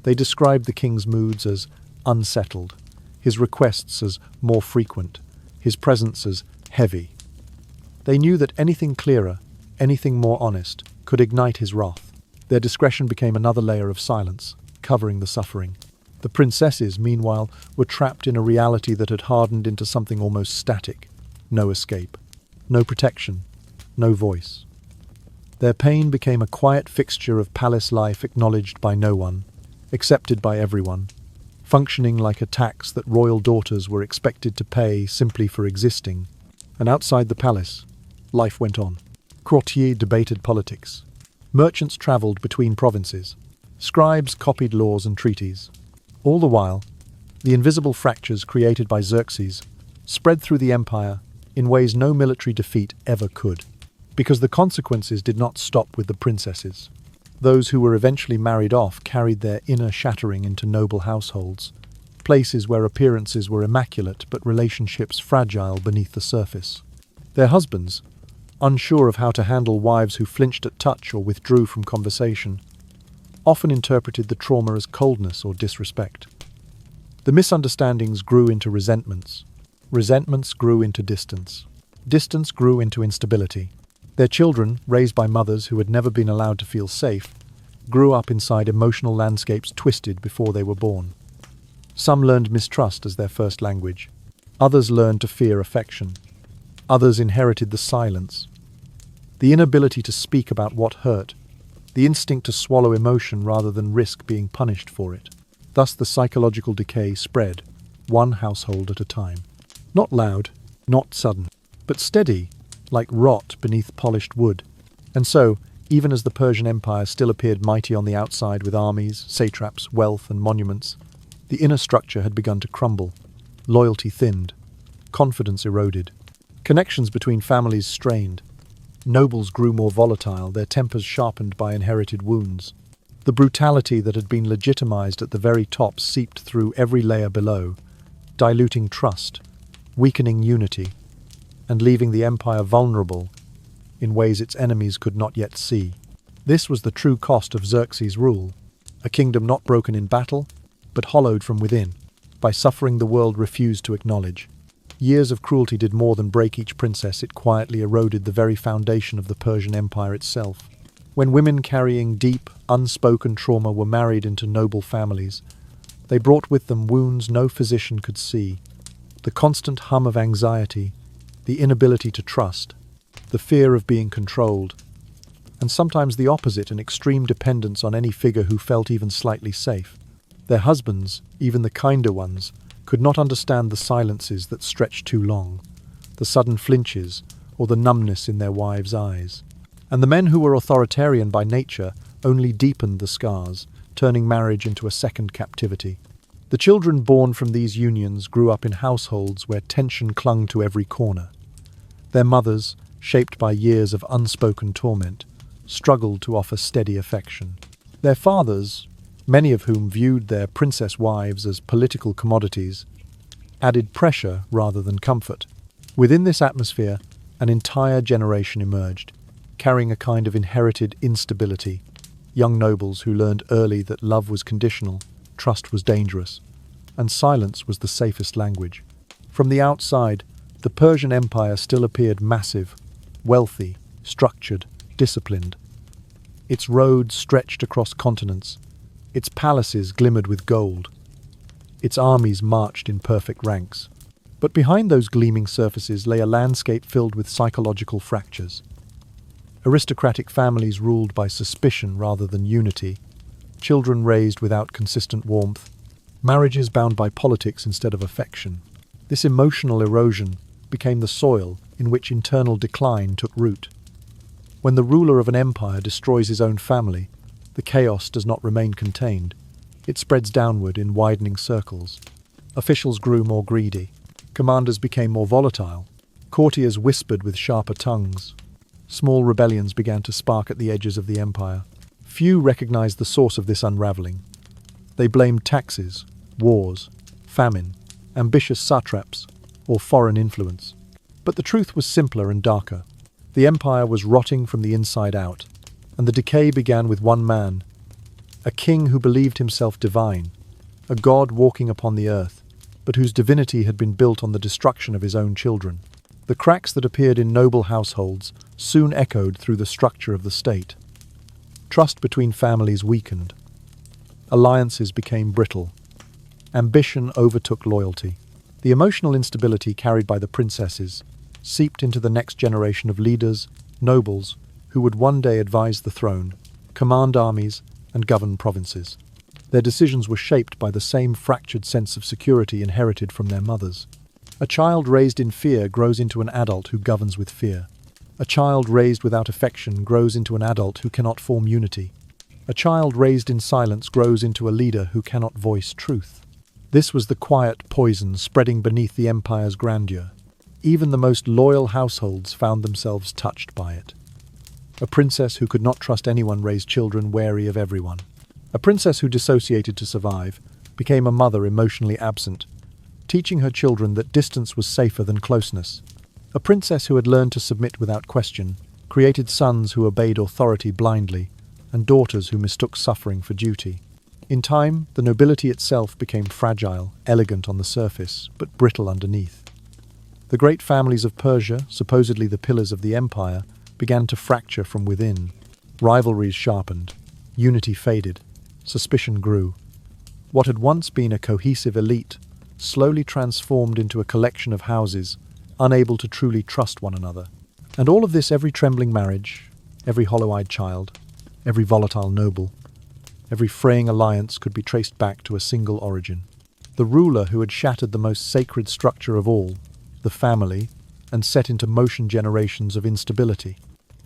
They described the king's moods as unsettled, his requests as more frequent, his presence as heavy. They knew that anything clearer, anything more honest, could ignite his wrath. Their discretion became another layer of silence, covering the suffering. The princesses, meanwhile, were trapped in a reality that had hardened into something almost static. No escape, no protection, no voice. Their pain became a quiet fixture of palace life acknowledged by no one, accepted by everyone, functioning like a tax that royal daughters were expected to pay simply for existing. And outside the palace, life went on. Courtiers debated politics. Merchants travelled between provinces. Scribes copied laws and treaties. All the while, the invisible fractures created by Xerxes spread through the empire in ways no military defeat ever could. Because the consequences did not stop with the princesses. Those who were eventually married off carried their inner shattering into noble households, places where appearances were immaculate but relationships fragile beneath the surface. Their husbands, unsure of how to handle wives who flinched at touch or withdrew from conversation, often interpreted the trauma as coldness or disrespect. The misunderstandings grew into resentments. Resentments grew into distance. Distance grew into instability. Their children, raised by mothers who had never been allowed to feel safe, grew up inside emotional landscapes twisted before they were born. Some learned mistrust as their first language. Others learned to fear affection. Others inherited the silence. The inability to speak about what hurt. The instinct to swallow emotion rather than risk being punished for it. Thus the psychological decay spread, one household at a time. Not loud, not sudden, but steady, like rot beneath polished wood. And so, even as the Persian Empire still appeared mighty on the outside with armies, satraps, wealth, and monuments, the inner structure had begun to crumble. Loyalty thinned. Confidence eroded. Connections between families strained. Nobles grew more volatile, their tempers sharpened by inherited wounds. The brutality that had been legitimized at the very top seeped through every layer below, diluting trust, weakening unity, and leaving the empire vulnerable in ways its enemies could not yet see. This was the true cost of Xerxes' rule, a kingdom not broken in battle, but hollowed from within, by suffering the world refused to acknowledge. Years of cruelty did more than break each princess, it quietly eroded the very foundation of the Persian Empire itself. When women carrying deep, unspoken trauma were married into noble families, they brought with them wounds no physician could see, the constant hum of anxiety, the inability to trust, the fear of being controlled, and sometimes the opposite, an extreme dependence on any figure who felt even slightly safe. Their husbands, even the kinder ones, could not understand the silences that stretched too long, the sudden flinches, or the numbness in their wives' eyes. And the men who were authoritarian by nature only deepened the scars, turning marriage into a second captivity. The children born from these unions grew up in households where tension clung to every corner. Their mothers, shaped by years of unspoken torment, struggled to offer steady affection. Their fathers, many of whom viewed their princess wives as political commodities, added pressure rather than comfort. Within this atmosphere, an entire generation emerged, carrying a kind of inherited instability. Young nobles who learned early that love was conditional, trust was dangerous, and silence was the safest language. From the outside, the Persian Empire still appeared massive, wealthy, structured, disciplined. Its roads stretched across continents. Its palaces glimmered with gold. Its armies marched in perfect ranks. But behind those gleaming surfaces lay a landscape filled with psychological fractures. Aristocratic families ruled by suspicion rather than unity, children raised without consistent warmth, marriages bound by politics instead of affection. This emotional erosion became the soil in which internal decline took root. When the ruler of an empire destroys his own family, The chaos does not remain contained. It spreads downward in widening circles. Officials grew more greedy. Commanders became more volatile. Courtiers whispered with sharper tongues. Small rebellions began to spark at the edges of the empire. Few recognized the source of this unraveling. They blamed taxes, wars, famine, ambitious satraps, or foreign influence. But the truth was simpler and darker. The empire was rotting from the inside out, and the decay began with one man, a king who believed himself divine, a god walking upon the earth, but whose divinity had been built on the destruction of his own children. The cracks that appeared in noble households soon echoed through the structure of the state. Trust between families weakened. Alliances became brittle. Ambition overtook loyalty. The emotional instability carried by the princesses seeped into the next generation of leaders, nobles, who would one day advise the throne, command armies, and govern provinces. Their decisions were shaped by the same fractured sense of security inherited from their mothers. A child raised in fear grows into an adult who governs with fear. A child raised without affection grows into an adult who cannot form unity. A child raised in silence grows into a leader who cannot voice truth. This was the quiet poison spreading beneath the empire's grandeur. Even the most loyal households found themselves touched by it. A princess who could not trust anyone raised children wary of everyone. A princess who dissociated to survive became a mother emotionally absent, teaching her children that distance was safer than closeness. A princess who had learned to submit without question created sons who obeyed authority blindly, and daughters who mistook suffering for duty. In time, the nobility itself became fragile, elegant on the surface, but brittle underneath. The great families of Persia, supposedly the pillars of the empire, began to fracture from within. Rivalries sharpened, unity faded, suspicion grew. What had once been a cohesive elite slowly transformed into a collection of houses, unable to truly trust one another. And all of this, every trembling marriage, every hollow-eyed child, every volatile noble, every fraying alliance could be traced back to a single origin. The ruler who had shattered the most sacred structure of all, the family, and set into motion generations of instability.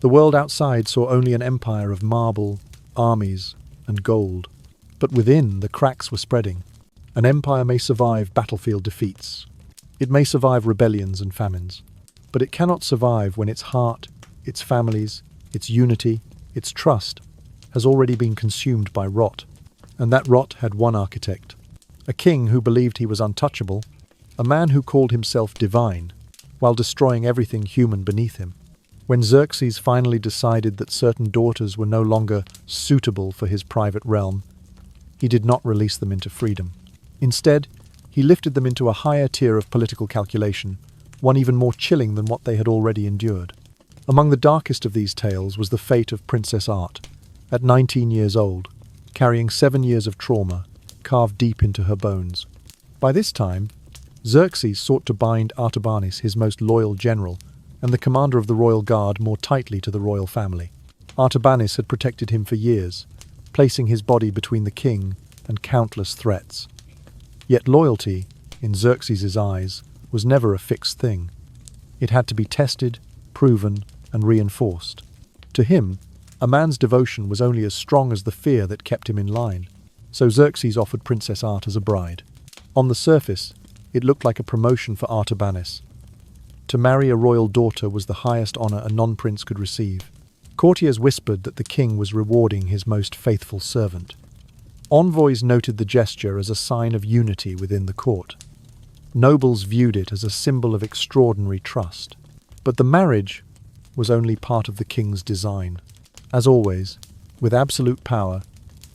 The world outside saw only an empire of marble, armies, and gold. But within, the cracks were spreading. An empire may survive battlefield defeats. It may survive rebellions and famines. But it cannot survive when its heart, its families, its unity, its trust has already been consumed by rot. And that rot had one architect. A king who believed he was untouchable, a man who called himself divine, while destroying everything human beneath him. When Xerxes finally decided that certain daughters were no longer suitable for his private realm, he did not release them into freedom. Instead, he lifted them into a higher tier of political calculation, one even more chilling than what they had already endured. Among the darkest of these tales was the fate of Princess Art, at 19 years old, carrying 7 years of trauma, carved deep into her bones. By this time, Xerxes sought to bind Artabanis, his most loyal general, and the commander of the royal guard, more tightly to the royal family. Artabanis had protected him for years, placing his body between the king and countless threats. Yet loyalty, in Xerxes' eyes, was never a fixed thing. It had to be tested, proven, and reinforced. To him, a man's devotion was only as strong as the fear that kept him in line. So Xerxes offered Princess Art as a bride. On the surface, it looked like a promotion for Artabanis. To marry a royal daughter was the highest honor a non-prince could receive. Courtiers whispered that the king was rewarding his most faithful servant. Envoys noted the gesture as a sign of unity within the court. Nobles viewed it as a symbol of extraordinary trust. But the marriage was only part of the king's design. As always, with absolute power,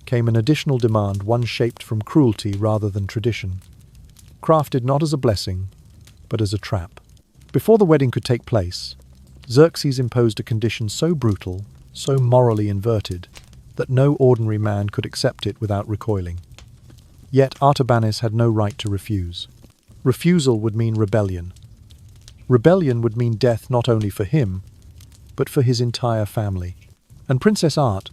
came an additional demand, one shaped from cruelty rather than tradition. Crafted not as a blessing, but as a trap. Before the wedding could take place, Xerxes imposed a condition so brutal, so morally inverted, that no ordinary man could accept it without recoiling. Yet Artabanis had no right to refuse. Refusal would mean rebellion. Rebellion would mean death not only for him, but for his entire family. And Princess Art,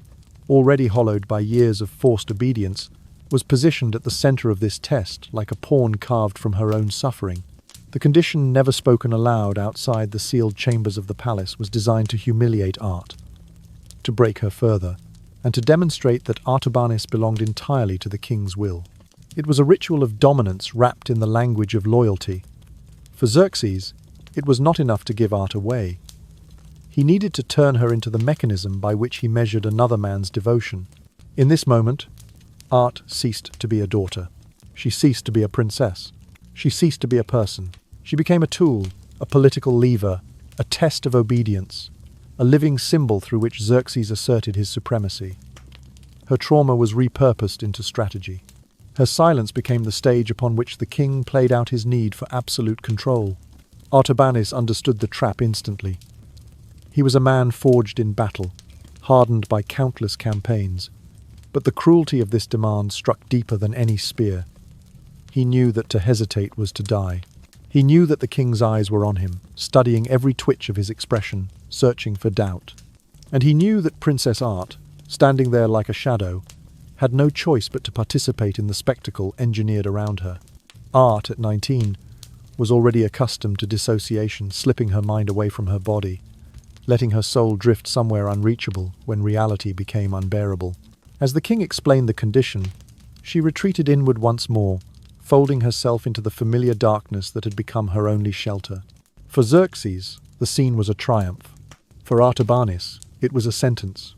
already hollowed by years of forced obedience, was positioned at the center of this test like a pawn carved from her own suffering. The condition, never spoken aloud outside the sealed chambers of the palace, was designed to humiliate Art, to break her further, and to demonstrate that Artabanis belonged entirely to the king's will. It was a ritual of dominance wrapped in the language of loyalty. For Xerxes, it was not enough to give Art away. He needed to turn her into the mechanism by which he measured another man's devotion. In this moment, Art ceased to be a daughter. She ceased to be a princess. She ceased to be a person. She became a tool, a political lever, a test of obedience, a living symbol through which Xerxes asserted his supremacy. Her trauma was repurposed into strategy. Her silence became the stage upon which the king played out his need for absolute control. Artabanis understood the trap instantly. He was a man forged in battle, hardened by countless campaigns, but the cruelty of this demand struck deeper than any spear. He knew that to hesitate was to die. He knew that the king's eyes were on him, studying every twitch of his expression, searching for doubt. And he knew that Princess Art, standing there like a shadow, had no choice but to participate in the spectacle engineered around her. Art, at 19, was already accustomed to dissociation, slipping her mind away from her body, letting her soul drift somewhere unreachable when reality became unbearable. As the king explained the condition, she retreated inward once more, folding herself into the familiar darkness that had become her only shelter. For Xerxes, the scene was a triumph. For Artabanis, it was a sentence.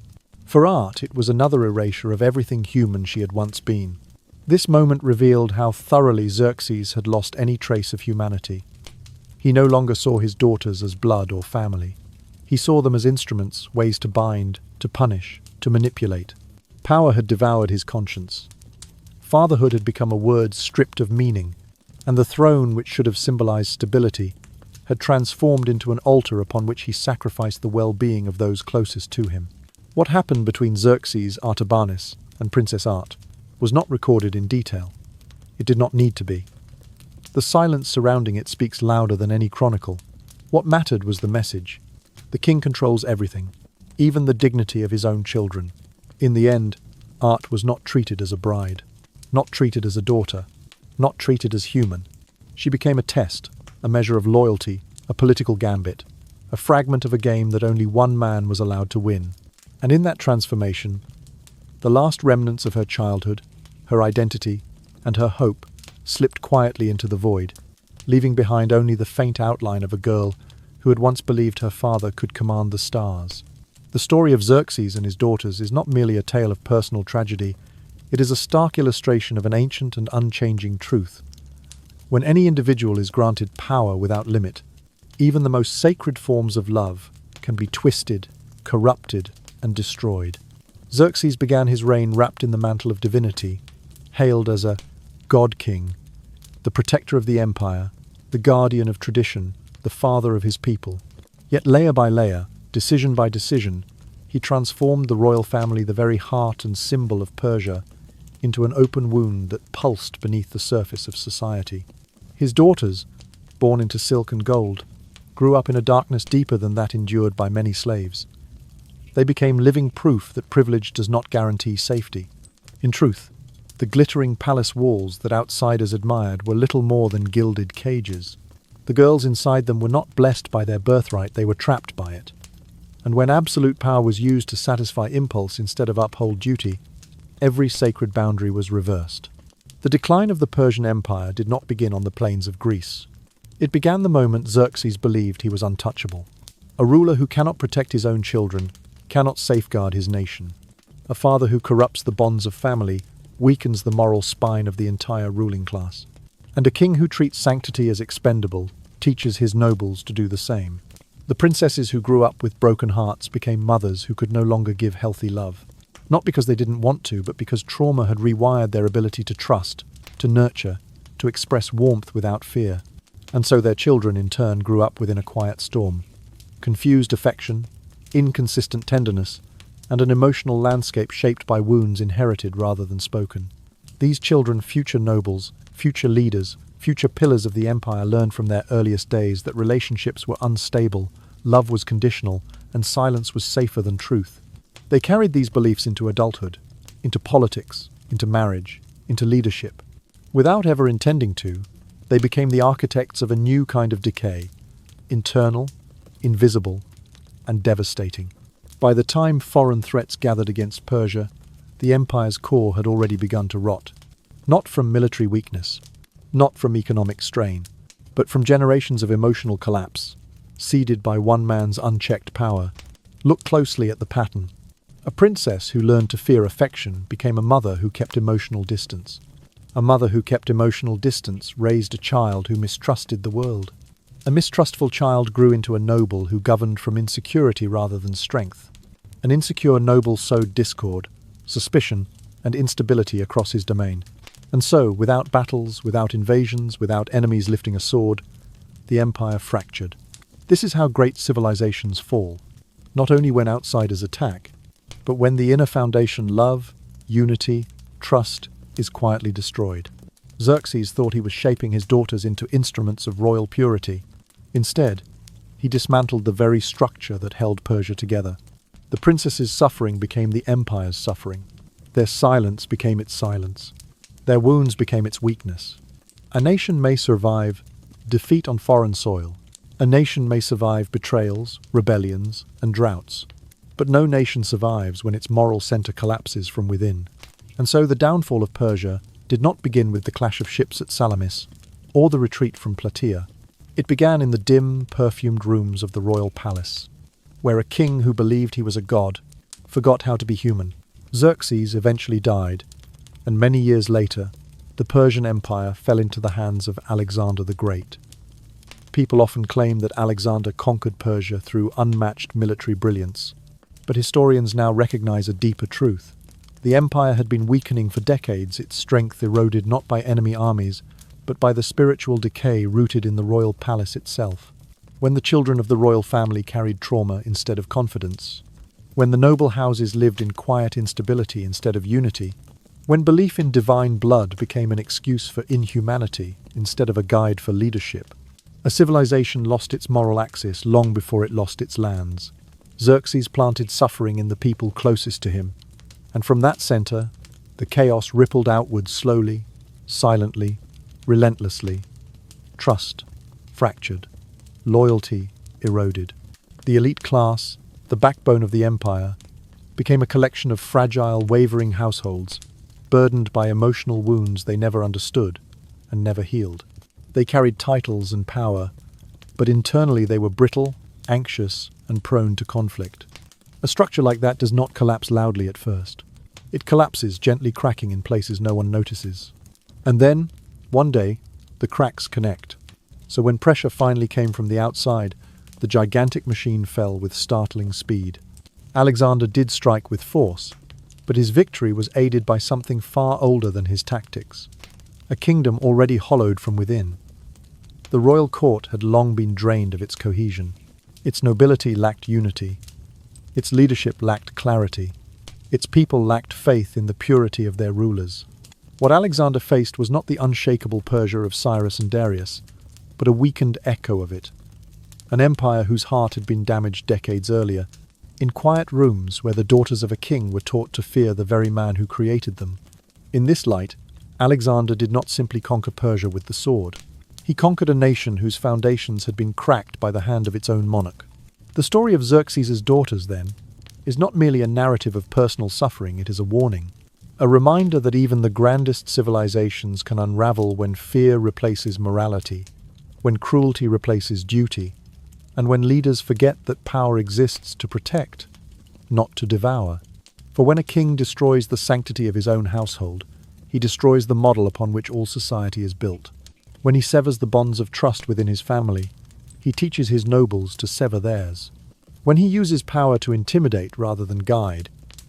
For Art, it was another erasure of everything human she had once been. This moment revealed how thoroughly Xerxes had lost any trace of humanity. He no longer saw his daughters as blood or family. He saw them as instruments, ways to bind, to punish, to manipulate. Power had devoured his conscience. Fatherhood had become a word stripped of meaning, and the throne, which should have symbolized stability, had transformed into an altar upon which he sacrificed the well-being of those closest to him. What happened between Xerxes, Artabanis, and Princess Art was not recorded in detail. It did not need to be. The silence surrounding it speaks louder than any chronicle. What mattered was the message. The king controls everything, even the dignity of his own children. In the end, Art was not treated as a bride, not treated as a daughter, not treated as human. She became a test, a measure of loyalty, a political gambit, a fragment of a game that only one man was allowed to win. And in that transformation, the last remnants of her childhood, her identity, and her hope slipped quietly into the void, leaving behind only the faint outline of a girl who had once believed her father could command the stars. The story of Xerxes and his daughters is not merely a tale of personal tragedy, it is a stark illustration of an ancient and unchanging truth. When any individual is granted power without limit, even the most sacred forms of love can be twisted, corrupted, and destroyed. Xerxes began his reign wrapped in the mantle of divinity, hailed as a god-king, the protector of the empire, the guardian of tradition, the father of his people. Yet layer by layer, decision by decision, he transformed the royal family, the very heart and symbol of Persia, into an open wound that pulsed beneath the surface of society. His daughters, born into silk and gold, grew up in a darkness deeper than that endured by many slaves. They became living proof that privilege does not guarantee safety. In truth, the glittering palace walls that outsiders admired were little more than gilded cages. The girls inside them were not blessed by their birthright, they were trapped by it. And when absolute power was used to satisfy impulse instead of uphold duty, every sacred boundary was reversed. The decline of the Persian Empire did not begin on the plains of Greece. It began the moment Xerxes believed he was untouchable. A ruler who cannot protect his own children cannot safeguard his nation. A father who corrupts the bonds of family weakens the moral spine of the entire ruling class. And a king who treats sanctity as expendable teaches his nobles to do the same. The princesses who grew up with broken hearts became mothers who could no longer give healthy love. Not because they didn't want to, but because trauma had rewired their ability to trust, to nurture, to express warmth without fear. And so their children in turn grew up within a quiet storm. Confused affection, inconsistent tenderness, and an emotional landscape shaped by wounds inherited rather than spoken. These children, future nobles, future leaders, future pillars of the empire, learned from their earliest days that relationships were unstable, love was conditional, and silence was safer than truth. They carried these beliefs into adulthood, into politics, into marriage, into leadership. Without ever intending to, they became the architects of a new kind of decay, internal, invisible, and devastating. By the time foreign threats gathered against Persia, the empire's core had already begun to rot. Not from military weakness, not from economic strain, but from generations of emotional collapse, seeded by one man's unchecked power. Look closely at the pattern. A princess who learned to fear affection became a mother who kept emotional distance. A mother who kept emotional distance raised a child who mistrusted the world. A mistrustful child grew into a noble who governed from insecurity rather than strength. An insecure noble sowed discord, suspicion, and instability across his domain. And so, without battles, without invasions, without enemies lifting a sword, the empire fractured. This is how great civilizations fall, not only when outsiders attack, but when the inner foundation, love, unity, trust, is quietly destroyed. Xerxes thought he was shaping his daughters into instruments of royal purity. Instead, he dismantled the very structure that held Persia together. The princesses' suffering became the empire's suffering. Their silence became its silence. Their wounds became its weakness. A nation may survive defeat on foreign soil. A nation may survive betrayals, rebellions, and droughts. But no nation survives when its moral center collapses from within. And so the downfall of Persia did not begin with the clash of ships at Salamis or the retreat from Plataea. It began in the dim, perfumed rooms of the royal palace, where a king who believed he was a god forgot how to be human. Xerxes eventually died, and many years later, the Persian Empire fell into the hands of Alexander the Great. People often claim that Alexander conquered Persia through unmatched military brilliance, but historians now recognize a deeper truth. The empire had been weakening for decades, its strength eroded not by enemy armies, but by the spiritual decay rooted in the royal palace itself. When the children of the royal family carried trauma instead of confidence, when the noble houses lived in quiet instability instead of unity, when belief in divine blood became an excuse for inhumanity instead of a guide for leadership, a civilization lost its moral axis long before it lost its lands. Xerxes planted suffering in the people closest to him, and from that center, the chaos rippled outward slowly, silently, relentlessly. Trust fractured, loyalty eroded. The elite class, the backbone of the empire, became a collection of fragile, wavering households, burdened by emotional wounds they never understood and never healed. They carried titles and power, but internally they were brittle, anxious, and prone to conflict. A structure like that does not collapse loudly at first. It collapses, gently cracking in places no one notices. And then, one day, the cracks connect. So when pressure finally came from the outside, the gigantic machine fell with startling speed. Alexander did strike with force, but his victory was aided by something far older than his tactics. A kingdom already hollowed from within. The royal court had long been drained of its cohesion. Its nobility lacked unity. Its leadership lacked clarity. Its people lacked faith in the purity of their rulers. What Alexander faced was not the unshakable Persia of Cyrus and Darius, but a weakened echo of it. An empire whose heart had been damaged decades earlier, in quiet rooms where the daughters of a king were taught to fear the very man who created them. In this light, Alexander did not simply conquer Persia with the sword. He conquered a nation whose foundations had been cracked by the hand of its own monarch. The story of Xerxes' daughters, then, is not merely a narrative of personal suffering, it is a warning. A reminder that even the grandest civilizations can unravel when fear replaces morality, when cruelty replaces duty, and when leaders forget that power exists to protect, not to devour. For when a king destroys the sanctity of his own household, he destroys the model upon which all society is built. When he severs the bonds of trust within his family, he teaches his nobles to sever theirs. When he uses power to intimidate rather than guide,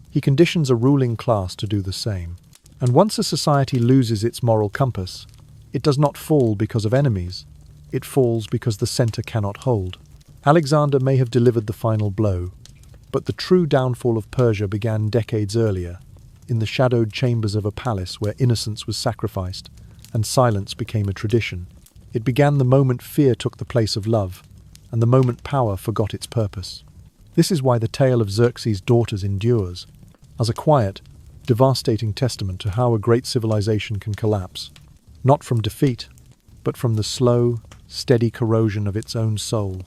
he conditions a ruling class to do the same. And once a society loses its moral compass, it does not fall because of enemies. It falls because the center cannot hold. Alexander may have delivered the final blow, but the true downfall of Persia began decades earlier, in the shadowed chambers of a palace where innocence was sacrificed and silence became a tradition. It began the moment fear took the place of love, and the moment power forgot its purpose. This is why the tale of Xerxes' daughters endures, as a quiet, devastating testament to how a great civilization can collapse, not from defeat, but from the slow, steady corrosion of its own soul.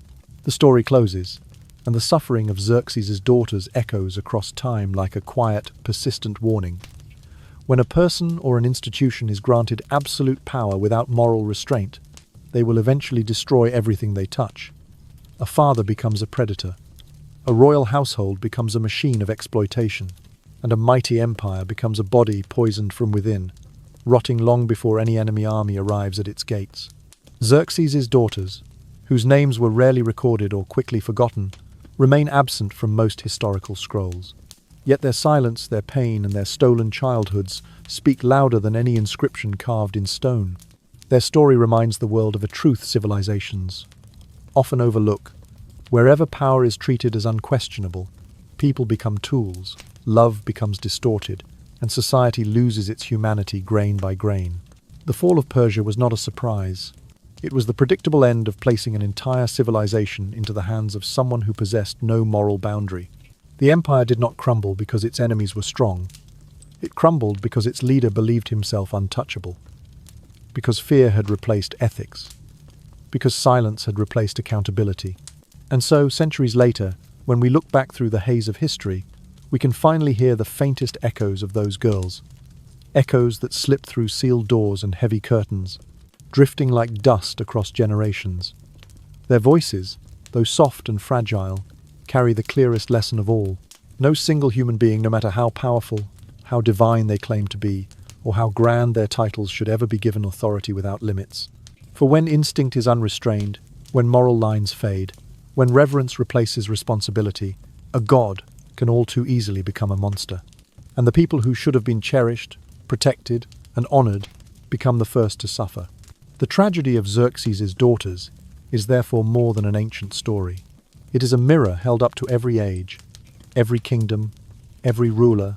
The story closes, and the suffering of Xerxes' daughters echoes across time like a quiet, persistent warning. When a person or an institution is granted absolute power without moral restraint, they will eventually destroy everything they touch. A father becomes a predator. A royal household becomes a machine of exploitation, and a mighty empire becomes a body poisoned from within, rotting long before any enemy army arrives at its gates. Xerxes' daughters, whose names were rarely recorded or quickly forgotten, remain absent from most historical scrolls. Yet their silence, their pain, and their stolen childhoods speak louder than any inscription carved in stone. Their story reminds the world of a truth civilizations often overlook. Wherever power is treated as unquestionable, people become tools, love becomes distorted, and society loses its humanity grain by grain. The fall of Persia was not a surprise. It was the predictable end of placing an entire civilization into the hands of someone who possessed no moral boundary. The empire did not crumble because its enemies were strong. It crumbled because its leader believed himself untouchable. Because fear had replaced ethics. Because silence had replaced accountability. And so, centuries later, when we look back through the haze of history, we can finally hear the faintest echoes of those girls. Echoes that slip through sealed doors and heavy curtains, drifting like dust across generations. Their voices, though soft and fragile, carry the clearest lesson of all. No single human being, no matter how powerful, how divine they claim to be, or how grand their titles, should ever be given authority without limits. For when instinct is unrestrained, when moral lines fade, when reverence replaces responsibility, a god can all too easily become a monster. And the people who should have been cherished, protected, and honored become the first to suffer. The tragedy of Xerxes' daughters is therefore more than an ancient story. It is a mirror held up to every age, every kingdom, every ruler,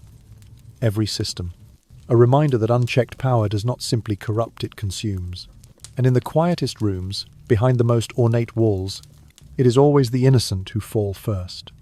every system. A reminder that unchecked power does not simply corrupt, it consumes. And in the quietest rooms, behind the most ornate walls, it is always the innocent who fall first.